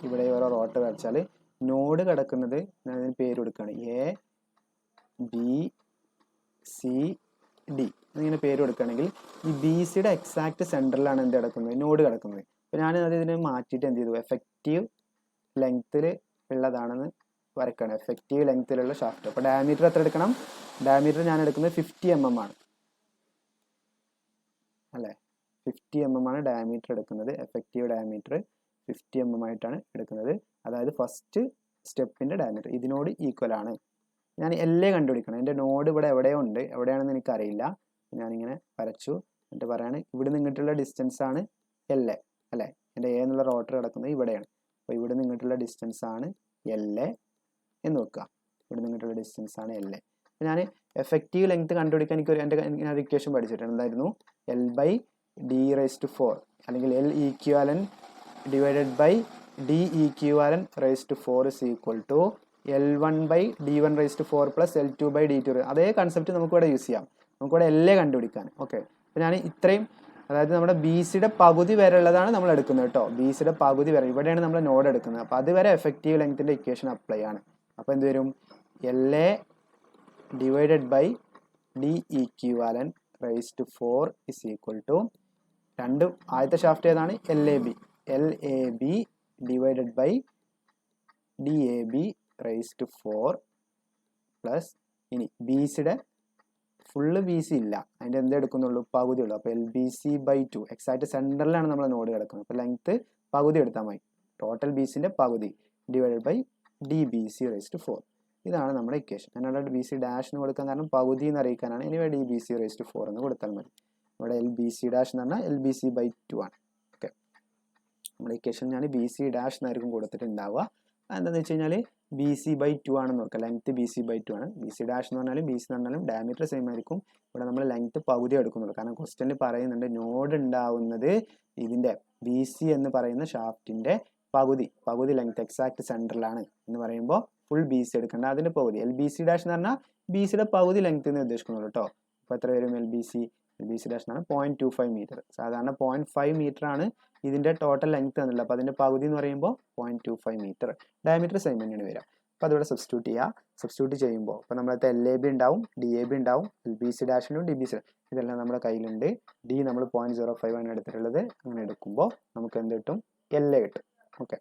ഇവിടെ ഓരോ റോട്ടർ വരച്ചാൽ നോഡ് കിടക്കുന്നത് ഞാൻ അതിന് പേര് കൊടുക്കുകയാണ്, എ ബി സി ഡി എന്നിങ്ങനെ പേര് കൊടുക്കുകയാണെങ്കിൽ ഈ ബി സിയുടെ എക്സാക്ട് സെൻറ്ററിലാണ് എന്ത് കിടക്കുന്നത്, നോഡ് കിടക്കുന്നത്. അപ്പോൾ ഞാൻ ഇതിനെ മാറ്റിയിട്ട് എന്ത് ചെയ്തു, എഫക്റ്റീവ് ലെങ്ത്തിൽ ഉള്ളതാണെന്ന് വരയ്ക്കുകയാണ്, എഫക്റ്റീവ് ലെങ്ത്തിലുള്ള ഷാഫ്റ്റ്. അപ്പോൾ ഡയമീറ്റർ എത്ര എടുക്കണം, ഡയമീറ്റർ ഞാൻ എടുക്കുന്നത് 50 mm ആണ് അല്ലേ. 50 mm ആണ് ഡയമീറ്റർ എടുക്കുന്നത്, എഫക്റ്റീവ് ഡയമീറ്റർ 50 mm ആയിട്ടാണ് എടുക്കുന്നത്. അതായത് ഫസ്റ്റ് സ്റ്റെപ്പിൻ്റെ ഡയമീറ്റർ ഇതിനോട് ഈക്വൽ ആണ്. ഞാൻ എൽ എ കണ്ടുപിടിക്കണം, എൻ്റെ നോഡ് ഇവിടെ എവിടെയോ ഉണ്ട്, എവിടെയാണെന്ന് എനിക്കറിയില്ല. ഞാനിങ്ങനെ വരച്ചു, എന്നിട്ട് പറയാണ് ഇവിടെ നിന്നിട്ടുള്ള ഡിസ്റ്റൻസ് ആണ് എൽ എ അല്ലേ. എൻ്റെ എ എന്നുള്ള റോട്ടർ കിടക്കുന്നത് ഇവിടെയാണ്. അപ്പോൾ ഇവിടെ നിന്നിട്ടുള്ള ഡിസ്റ്റൻസ് ആണ് എൽ എ എന്ന് വെക്കുക, ഇവിടെ നിന്നിട്ടുള്ള ഡിസ്റ്റൻസ് ആണ് എൽ എ. അപ്പോൾ ഞാൻ എഫക്റ്റീവ് ലെങ്ത് കണ്ടുപിടിക്കാൻ എൻ്റെ ഇക്വേഷൻ പഠിച്ചിട്ടുണ്ട്, എന്തായിരുന്നു, L by D raise to 4 അല്ലെങ്കിൽ L equivalent divided by D equivalent raise to 4 is equal to L 1 by D 1 raise to 4 plus L 2 by D 2. അതേ concept നമുക്കിവിടെ use ചെയ്യാം, നമുക്കിവിടെ എൽ എ കണ്ടുപിടിക്കാൻ. ഓക്കെ, അപ്പോൾ ഞാൻ ഇത്രയും, അതായത് നമ്മുടെ ബി സിയുടെ പകുതി വരെ ഉള്ളതാണ് നമ്മൾ എടുക്കുന്നത് കേട്ടോ. ബി സിയുടെ പകുതി വരെ ഇവിടെയാണ് നമ്മൾ നോഡ് എടുക്കുന്നത്. അപ്പോൾ അതുവരെ എഫക്റ്റീവ് ലെങ്ത്തിൻ്റെ ഇക്വേഷൻ അപ്ലൈ ആണ്. അപ്പോൾ എന്ത് വരും, L A divided by D equivalent raise to 4 is equal to ആദ്യത്തെ ഷാഫ്റ്റ് ഏതാണ്, L A B divided by D A B raise to 4 plus, ഇനി ബി സിയുടെ ഫുള്ള് ബി സി ഇല്ല, അതിൻ്റെ എന്ത് എടുക്കുന്നുള്ളൂ, പകുതി ഉള്ളൂ. അപ്പോൾ L B C by 2 exact സെൻറ്ററിലാണ് നമ്മൾ നോഡ് കിടക്കുന്നത്. അപ്പോൾ ലെങ്ത്ത് പകുതി എടുത്താൽ മതി, ടോട്ടൽ ബി സിൻ്റെ പകുതി divided by D B C raise to 4. ഇതാണ് നമ്മുടെ ഇക്വേഷൻ. അതിനുള്ള ബി സി ഡാഷ് എന്ന് കൊടുക്കാൻ കാരണം പകുതി എന്ന് അറിയിക്കാനാണ്. ഇനി D B C raise to 4 എന്ന് കൊടുത്താൽ മതി. ഇവിടെ എൽ ബി സി ഡാഷ് എന്ന് പറഞ്ഞാൽ എൽ ബി സി ബൈ 2 ആണ്. ഓക്കെ, നമ്മുടെ ഇക്വേഷൻ ഞാൻ ബി സി ഡാഷ് എന്നായിരിക്കും കൊടുത്തിട്ടുണ്ടാവുക. എന്താണെന്ന് വെച്ച് കഴിഞ്ഞാൽ ബി സി ബൈ 2 ആണെന്ന് നോക്കുക, ലെങ്ത്ത് ബി സി ബൈ 2 ആണ്. ബി സി ഡാഷ് എന്ന് പറഞ്ഞാലും ബി സി എന്ന് പറഞ്ഞാലും ഡയമീറ്റർ സെയിം ആയിരിക്കും. ഇവിടെ നമ്മൾ ലെങ്ത്ത് പകുതി എടുക്കുന്നുള്ളൂ, കാരണം ക്വസ്റ്റ്യനിൽ പറയുന്നുണ്ട് നോഡ് ഉണ്ടാവുന്നത് ഇതിൻ്റെ ബി സി എന്ന് പറയുന്ന ഷാഫ്റ്റിൻ്റെ പകുതി ലെങ്ത്ത് എക്സാക്ട് സെൻറ്ററിലാണ് എന്ന് പറയുമ്പോൾ ഫുൾ ബി സി എടുക്കേണ്ട, അതിൻ്റെ പകുതി. എൽ ബി സി ഡാഷ് എന്ന് പറഞ്ഞാൽ ബി സിയുടെ പകുതി ലെങ്ത്ത് എന്ന് ഉദ്ദേശിക്കുന്നുള്ളൂ കേട്ടോ. അപ്പോൾ എത്ര വരും, എൽ ബി സി ഡാഷ് എന്ന് പറഞ്ഞാൽ 0.25 മീറ്റർ. സാധാരണ 0.5 മീറ്റർ ആണ് ഇതിൻ്റെ ടോട്ടൽ ലെങ്ത്ത് എന്നുള്ളത്. അപ്പോൾ അതിൻ്റെ പകുതി എന്ന് പറയുമ്പോൾ 0.25 മീറ്റർ. ഡയമീറ്റർ സെയിം തന്നെയാണ് വരിക. അപ്പോൾ അതിവിടെ സബ്സ്റ്റിറ്റ്യൂട്ട് ചെയ്യുക. സബ്സ്റ്റിറ്റ്യൂട്ട് ചെയ്യുമ്പോൾ ഇപ്പോൾ നമ്മളത്തെ എൽ എ ബി ഉണ്ടാവും, ഡി എ ബി ഉണ്ടാവും, എൽ ബി സി ഡാഷിനും ഡി ബി സി ഇതെല്ലാം നമ്മുടെ കയ്യിലുണ്ട്. ഡി നമ്മൾ 0.05 ആണ് എടുത്തിട്ടുള്ളത്. അങ്ങനെ എടുക്കുമ്പോൾ നമുക്ക് എന്ത് കിട്ടും, എൽ എ കിട്ടും. ഓക്കെ,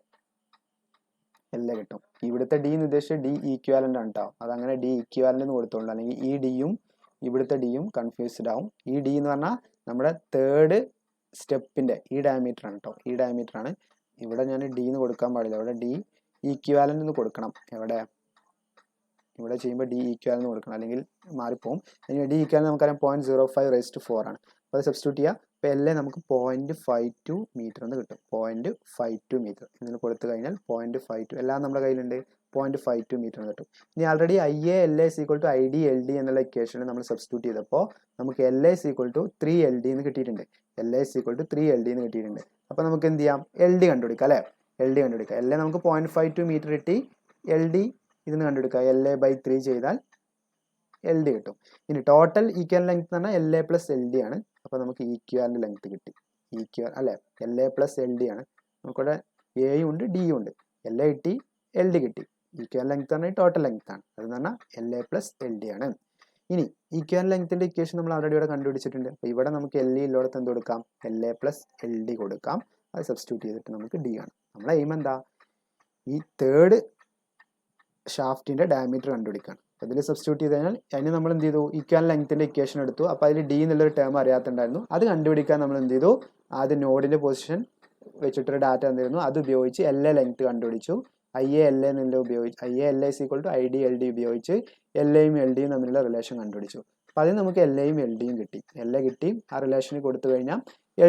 എൽ എ കിട്ടും. ഇവിടുത്തെ ഡി എന്ന് ഉദ്ദേശിച്ച് ഡി ഈക്വാലൻ്റ് ആണ് കേട്ടോ. അതങ്ങനെ ഡി ഈക്വാലൻ്റ് എന്ന് കൊടുത്തോളൂ, അല്ലെങ്കിൽ ഈ ഡിയും ഇവിടുത്തെ ഡിയും കൺഫ്യൂസ്ഡ് ആവും. ഈ ഡി എന്ന് പറഞ്ഞാൽ നമ്മുടെ തേർഡ് സ്റ്റെപ്പിൻ്റെ ഈ ഡയമീറ്റർ ആണ് കേട്ടോ, ഈ ഡയമീറ്റർ ആണ്. ഇവിടെ ഞാൻ ഡി എന്ന് കൊടുക്കാൻ പാടില്ല, ഇവിടെ ഡി ഈക്വാലൻ്റ് എന്ന് കൊടുക്കണം. ഇവിടെ ചെയ്യുമ്പോൾ ഡി ഈക്വാലൻ്റ് എന്ന് കൊടുക്കണം, അല്ലെങ്കിൽ മാറിപ്പോവും. ഇനി ഡി ഈക്വാലൻ്റ് നമുക്കറിയാം 0.05 റേസ് ടു 4 ആണ്. അപ്പോൾ അത് സബ്സ്റ്റിറ്റ്യൂട്ട് ചെയ്യുക. അപ്പോൾ എല്ലാം നമുക്ക് 0.52 മീറ്റർ എന്ന് കിട്ടും. 0.52 മീറ്റർ ഇതിന് കൊടുത്തു കഴിഞ്ഞാൽ 0.52 എല്ലാം നമ്മുടെ കയ്യിലുണ്ട്. 0.52 മീറ്റർ എന്ന് കിട്ടും. ഇനി already IA LA = ID LD എന്നുള്ള ഇക്വേഷനിൽ നമ്മൾ സബ്സ്റ്റിറ്റ്യൂട്ട് ചെയ്തപ്പോൾ നമുക്ക് LA = 3LD എന്ന് കിട്ടിയിട്ടുണ്ട്. LA = 3LD എന്ന് കിട്ടിയിട്ടുണ്ട്. അപ്പോൾ നമുക്ക് എന്ത് ചെയ്യാം, LD കണ്ടുപിടിക്കാം അല്ലേ. LD കണ്ടുപിടിക്കാം. LA നമുക്ക് 0.52 മീറ്റർ കിട്ടി. LD ഇതിന് കണ്ടുപിടിക്കാം. LA/3 ചെയ്താൽ LD കിട്ടും. ഇനി ടോട്ടൽ ഈക്വലന്റ് ലെങ്ത് എന്ന് പറഞ്ഞാൽ LA + LD ആണ്. അപ്പോൾ നമുക്ക് ഈക്വലന്റ് ലെങ്ത് കിട്ടി. അല്ലേ, LA + LD ആണ്. നമുക്കിവിടെ എയും ഉണ്ട് ഡിയും ഉണ്ട്. LA കിട്ടി, LD കിട്ടി. ഈക്വലന്റ് ലെങ്ത് പറഞ്ഞാൽ ടോട്ടൽ ലെങ്ത് ആണ്. അതെന്ന് പറഞ്ഞാൽ LA + LD ആണ്. ഇനി ഈക്വലന്റ് ലെങ്ത്തിന്റെ ഇക്വേഷൻ നമ്മൾ ആൾറെഡി ഇവിടെ കണ്ടുപിടിച്ചിട്ടുണ്ട്. അപ്പോൾ ഇവിടെ നമുക്ക് LE ഉള്ളിടത്ത് എന്ത് കൊടുക്കാം, LA + LD കൊടുക്കാം. അത് സബ്സ്റ്റിറ്റ്യൂട്ട് ചെയ്തിട്ട് നമുക്ക് D ആണ്. നമ്മളെ എയിം എന്താ, ഈ തേർഡ് ഷാഫ്റ്റിന്റെ ഡയമീറ്റർ കണ്ടുപിടിക്കണം. അതിൽ സബ്സ്റ്റിറ്റ്യൂട്ട് ചെയ്ത് കഴിഞ്ഞാൽ അതിന് നമ്മൾ എന്ത് ചെയ്തു, ഈക്വലന്റ് ലെങ്ത്തിന്റെ ഇക്വേഷൻ എടുത്തു. അപ്പോൾ അതിൽ D എന്നുള്ളൊരു ടേം അറിയാത്തുണ്ടായിരുന്നു. അത് കണ്ടുപിടിക്കാൻ നമ്മൾ എന്ത് ചെയ്തു, ആദ്യം നോഡിന്റെ പൊസിഷൻ വെച്ചിട്ടൊരു ഡാറ്റ തന്നിരുന്നു. അത് ഉപയോഗിച്ച് LA ലെങ്ത് കണ്ടുപിടിച്ചു. IA LA എന്നുള്ള ഉപയോഗിച്ച് IA LA = ID LD ഉപയോഗിച്ച് LAയും LDയും തമ്മിലുള്ള റിലേഷൻ കണ്ടുപിടിച്ചു. അപ്പോൾ അതിന് നമുക്ക് LAയും LDയും കിട്ടി. LA കിട്ടി, ആ റിലേഷന് കൊടുത്തു കഴിഞ്ഞാൽ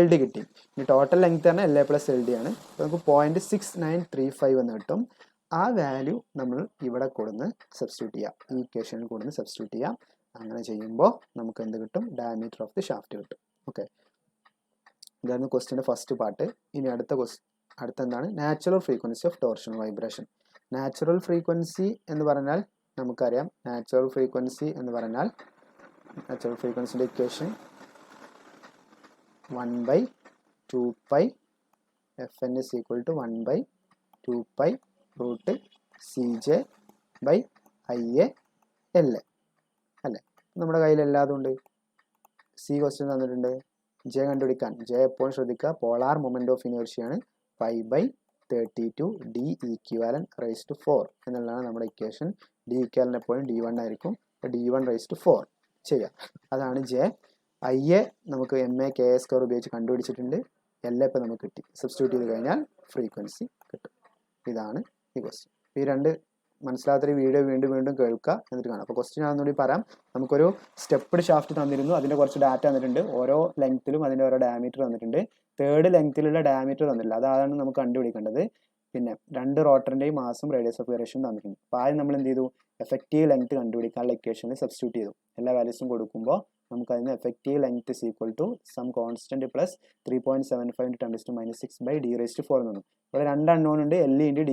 LD കിട്ടി. ഇനി ടോട്ടൽ ലെങ്ത് പറഞ്ഞാൽ LA + LD ആണ്. അപ്പോൾ നമുക്ക് 0.6935 എന്ന് കിട്ടും. ആ വാല്യൂ നമ്മൾ ഇവിടെ കൊടുന്ന് സബ്സ്റ്റിറ്റ്യൂട്ട് ചെയ്യാം, ഈ ഇക്വേഷനിൽ കൊടുന്ന് സബ്സ്റ്റിറ്റ്യൂട്ട് ചെയ്യാം. അങ്ങനെ ചെയ്യുമ്പോൾ നമുക്ക് എന്ത് കിട്ടും, ഡയമീറ്റർ ഓഫ് ദി ഷാഫ്റ്റ് കിട്ടും. ഓക്കെ, ഇതായിരുന്നു ക്വസ്റ്റ്യൻ്റെ ഫസ്റ്റ് പാർട്ട്. ഇനി അടുത്ത എന്താണ്, natural frequency of torsional vibration. Natural frequency എന്ന് പറഞ്ഞാൽ നമുക്കറിയാം, natural ഫ്രീക്വൻസിൻ്റെ equation 1/2π FN = 1/2π √CJ/IA LA അല്ലേ. നമ്മുടെ കയ്യിൽ എല്ലാതും ഉണ്ട്. സി ക്വസ്റ്റ്യൻ തന്നിട്ടുണ്ട്. J കണ്ടുപിടിക്കാൻ, J എപ്പോഴും ശ്രദ്ധിക്കുക, പോളാർ മൊമെന്റ് ഓഫ് ഇനേർഷ്യയാണ്. 5/32 D eq⁴ എന്നുള്ളതാണ് നമ്മുടെ ഇക്വേഷൻ. D eq എപ്പോഴും D1 ആയിരിക്കും. D1⁴ ചെയ്യാം. അതാണ് J. IA നമുക്ക് MA KA² ഉപയോഗിച്ച് കണ്ടുപിടിച്ചിട്ടുണ്ട്. LA ഇപ്പോൾ നമുക്ക് കിട്ടി. സബ്സ്റ്റിറ്റ്യൂട്ട് ചെയ്ത് കഴിഞ്ഞാൽ ഫ്രീക്വൻസി കിട്ടും. ഇതാണ് ഈ ക്വസ്റ്റ്യൻ. ഈ രണ്ട് മനസ്സിലാത്തൊരു വീഡിയോ വീണ്ടും കേൾക്കുക, എന്നിട്ട് കാണാം. അപ്പോൾ ക്വസ്റ്റ്യൻ ആണെന്നുകൂടി പറയാം. നമുക്കൊരു സ്റ്റെപ്പ്ഡ് ഷാഫ്റ്റ് തന്നിരുന്നു. അതിൻ്റെ കുറച്ച് ഡാറ്റ തന്നിട്ടുണ്ട്. ഓരോ ലെങ്ത്തിലും അതിൻ്റെ ഓരോ ഡയമീറ്റർ തന്നിട്ടുണ്ട്. തേർഡ് ലെങ്ത്തിലുള്ള ഡയമീറ്റർ തന്നില്ല. അതാണ് നമുക്ക് കണ്ടുപിടിക്കേണ്ടത്. പിന്നെ രണ്ട് റോട്ടറിൻ്റെയും മാസും റേഡിയസ് ഓഫ് ഗൈറേഷൻ തന്നിട്ടുണ്ട്. അപ്പോൾ ആദ്യം നമ്മൾ എന്ത് ചെയ്തു, എഫക്റ്റീവ് ലെങ്ത് കണ്ടുപിടിക്കാനുള്ള ഇക്വേഷനിൽ സബ്സ്റ്റിറ്റ്യൂട്ട് ചെയ്തു. എല്ലാ വാല്യൂസും കൊടുക്കുമ്പോൾ നമുക്ക് അതിന് effective length = some constant plus 3.75 × 10⁻⁶/D⁴ എന്ന്. ഇവിടെ രണ്ട് അൺനോൺ ഉണ്ട്, LE ഉണ്ട്, D⁴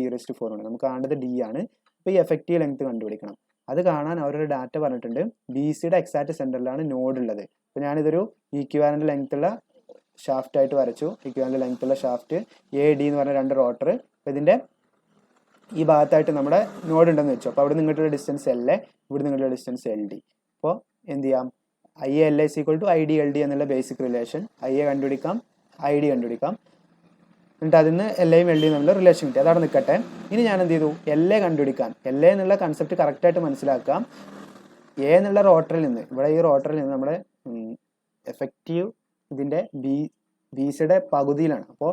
ഉണ്ട്. നമുക്ക് കാണേണ്ടത് D ആണ്. അപ്പോൾ ഈ എഫക്റ്റീവ് ലെങ്ത് കണ്ടുപിടിക്കണം. അത് കാണാൻ അവരൊരു ഡാറ്റ പറഞ്ഞിട്ടുണ്ട്. BCയുടെ എക്സാക്ട് സെൻറ്ററിലാണ് നോഡ് ഉള്ളത്. അപ്പോൾ ഞാനിതൊരു ഈക്വാലന്റ് ലെങ്ത് ഉള്ള ഷാഫ്റ്റ് ആയിട്ട് വരച്ചു. ഈക്വാലന്റ് ലെങ്ത് ഉള്ള ഷാഫ്റ്റ് AD എന്ന് പറഞ്ഞ രണ്ട് റോട്ടർ. അപ്പോൾ ഇതിൻ്റെ ഈ ഭാഗത്തായിട്ട് നമ്മുടെ നോഡ് ഉണ്ടെന്ന് വെച്ചു. അപ്പോൾ അവിടെ നിങ്ങൾക്കുള്ള ഡിസ്റ്റൻസ് LA, ഇവിടെ നിങ്ങളുടെ ഡിസ്റ്റൻസ് LD. അപ്പോൾ എന്ത് ചെയ്യാം, IA LA = ID LD എന്നുള്ള ബേസിക് റിലേഷൻ. IA കണ്ടുപിടിക്കാം, ID കണ്ടുപിടിക്കാം. എന്നിട്ട് അതിന് LAയും LDയും തമ്മിലുള്ള റിലേഷൻ കിട്ടി. അതവിടെ നിൽക്കട്ടെ. ഇനി ഞാൻ എന്ത് ചെയ്തു, LA കണ്ടുപിടിക്കാൻ, LA എന്നുള്ള കൺസെപ്റ്റ് കറക്റ്റായിട്ട് മനസ്സിലാക്കാം. A എന്നുള്ള റോട്ടറിൽ നിന്ന്, ഇവിടെ ഈ റോട്ടറിൽ നിന്ന് നമ്മുടെ എഫക്റ്റീവ് ഇതിൻ്റെ BCയുടെ പകുതിയിലാണ്. അപ്പോൾ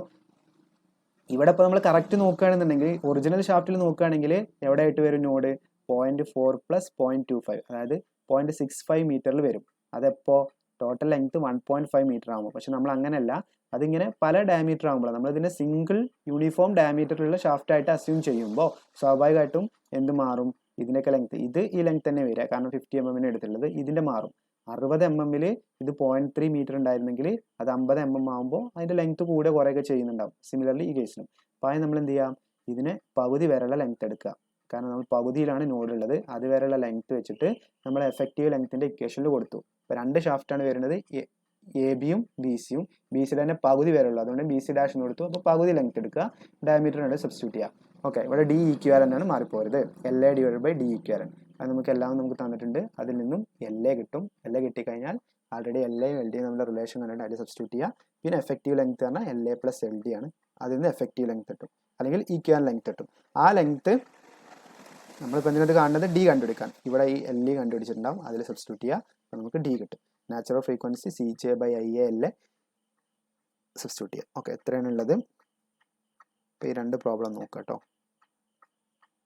ഇവിടെ ഇപ്പോൾ നമ്മൾ കറക്റ്റ് നോക്കുകയാണെന്നുണ്ടെങ്കിൽ, ഒറിജിനൽ ഷാഫ്റ്റിൽ നോക്കുകയാണെങ്കിൽ എവിടെ ആയിട്ട് വരും നോഡ്, 0.4 + 0.25, അതായത് 0.65 മീറ്ററിൽ വരും. അതെപ്പോൾ ടോട്ടൽ ലെങ്ത് 1.5 മീറ്റർ ആകുമ്പോൾ. പക്ഷെ നമ്മൾ അങ്ങനെയല്ല, അതിങ്ങനെ പല ഡയമീറ്റർ ആകുമ്പോൾ നമ്മളിതിനെ സിംഗിൾ യൂണിഫോം ഡയമീറ്ററിലുള്ള ഷാഫ്റ്റായിട്ട് അസ്യൂം ചെയ്യുമ്പോൾ സ്വാഭാവികമായിട്ടും എന്ത് മാറും, ഇതിൻ്റെയൊക്കെ ലെങ്ത്, ഈ ലെങ്ത് തന്നെ വരിക. കാരണം 50 mm എടുത്തുള്ളത്, ഇതിൻ്റെ മാറും. 60 mm ഇത് 0.3 മീറ്റർ ഉണ്ടായിരുന്നെങ്കിൽ അത് 50 mm ആകുമ്പോൾ അതിൻ്റെ ലെങ്ത് കൂടെ കുറേയൊക്കെ ചെയ്യുന്നുണ്ടാവും. സിമിലർലി ഈ കേസിലും. അപ്പോൾ അതിന് നമ്മൾ എന്ത് ചെയ്യാം, ഇതിനെ പകുതി വരെയുള്ള ലെങ്ത് എടുക്കുക. കാരണം നമ്മൾ പകുതിയിലാണ് നോഡ് ഉള്ളത്. അത് വരെയുള്ള ലെങ്ത് വെച്ചിട്ട് നമ്മൾ എഫക്റ്റീവ് ലെങ്ത്തിൻ്റെ ഇക്വേഷനിൽ കൊടുത്തു. ഇപ്പോൾ രണ്ട് ഷാഫ്റ്റാണ് വരുന്നത്, AB-യും BC-യും. BCയുടെ തന്നെ പകുതി വരെയുള്ളൂ, അതുകൊണ്ട് BC ഡാഷ് എന്ന് കൊടുത്തു. അപ്പോൾ പകുതി ലെങ്ത് എടുക്കുക, ഡയമീറ്ററിനോട് സബ്സ്റ്റിറ്റ്യൂട്ട് ചെയ്യുക. ഓക്കെ, ഇവിടെ D eq⁴ ആണ്, മാറിപ്പോരുത്. LA/D eq⁴. അത് എല്ലാം നമുക്ക് തന്നിട്ടുണ്ട്. അതിൽ നിന്നും LA കിട്ടും. LA കിട്ടിക്കഴിഞ്ഞാൽ ആൾറെഡി LAയും LDയും തമ്മിലുള്ള റിലേഷൻ കണ്ടിട്ട് അതിൽ സബ്സ്റ്റിറ്റ്യൂട്ട് ചെയ്യുക. പിന്നെ എഫക്റ്റീവ് ലെങ്ത് പറഞ്ഞാൽ LA + LD ആണ്. അതിൽ നിന്ന് എഫക്റ്റീവ് ലെങ്ത് കിട്ടും, അല്ലെങ്കിൽ ഈക്വലന്റ് ലെങ്ത് കിട്ടും. ആ ലെങ്ത് നമ്മളിപ്പോൾ എന്തിനകത്ത് കാണുന്നത്, D കണ്ടുപിടിക്കാൻ. ഇവിടെ ഈ LE കണ്ടുപിടിച്ചിട്ടുണ്ടാവും, അതിൽ സബ്സ്റ്റിറ്റ്യൂട്ട് ചെയ്യുക. അപ്പോൾ നമുക്ക് D കിട്ടും. Natural frequency CJ/IA LA substitute ചെയ്യുക. ഓക്കെ, എത്രയാണ് ഉള്ളത്. ഇപ്പോൾ ഈ രണ്ട് പ്രോബ്ലം നോക്കാം കേട്ടോ.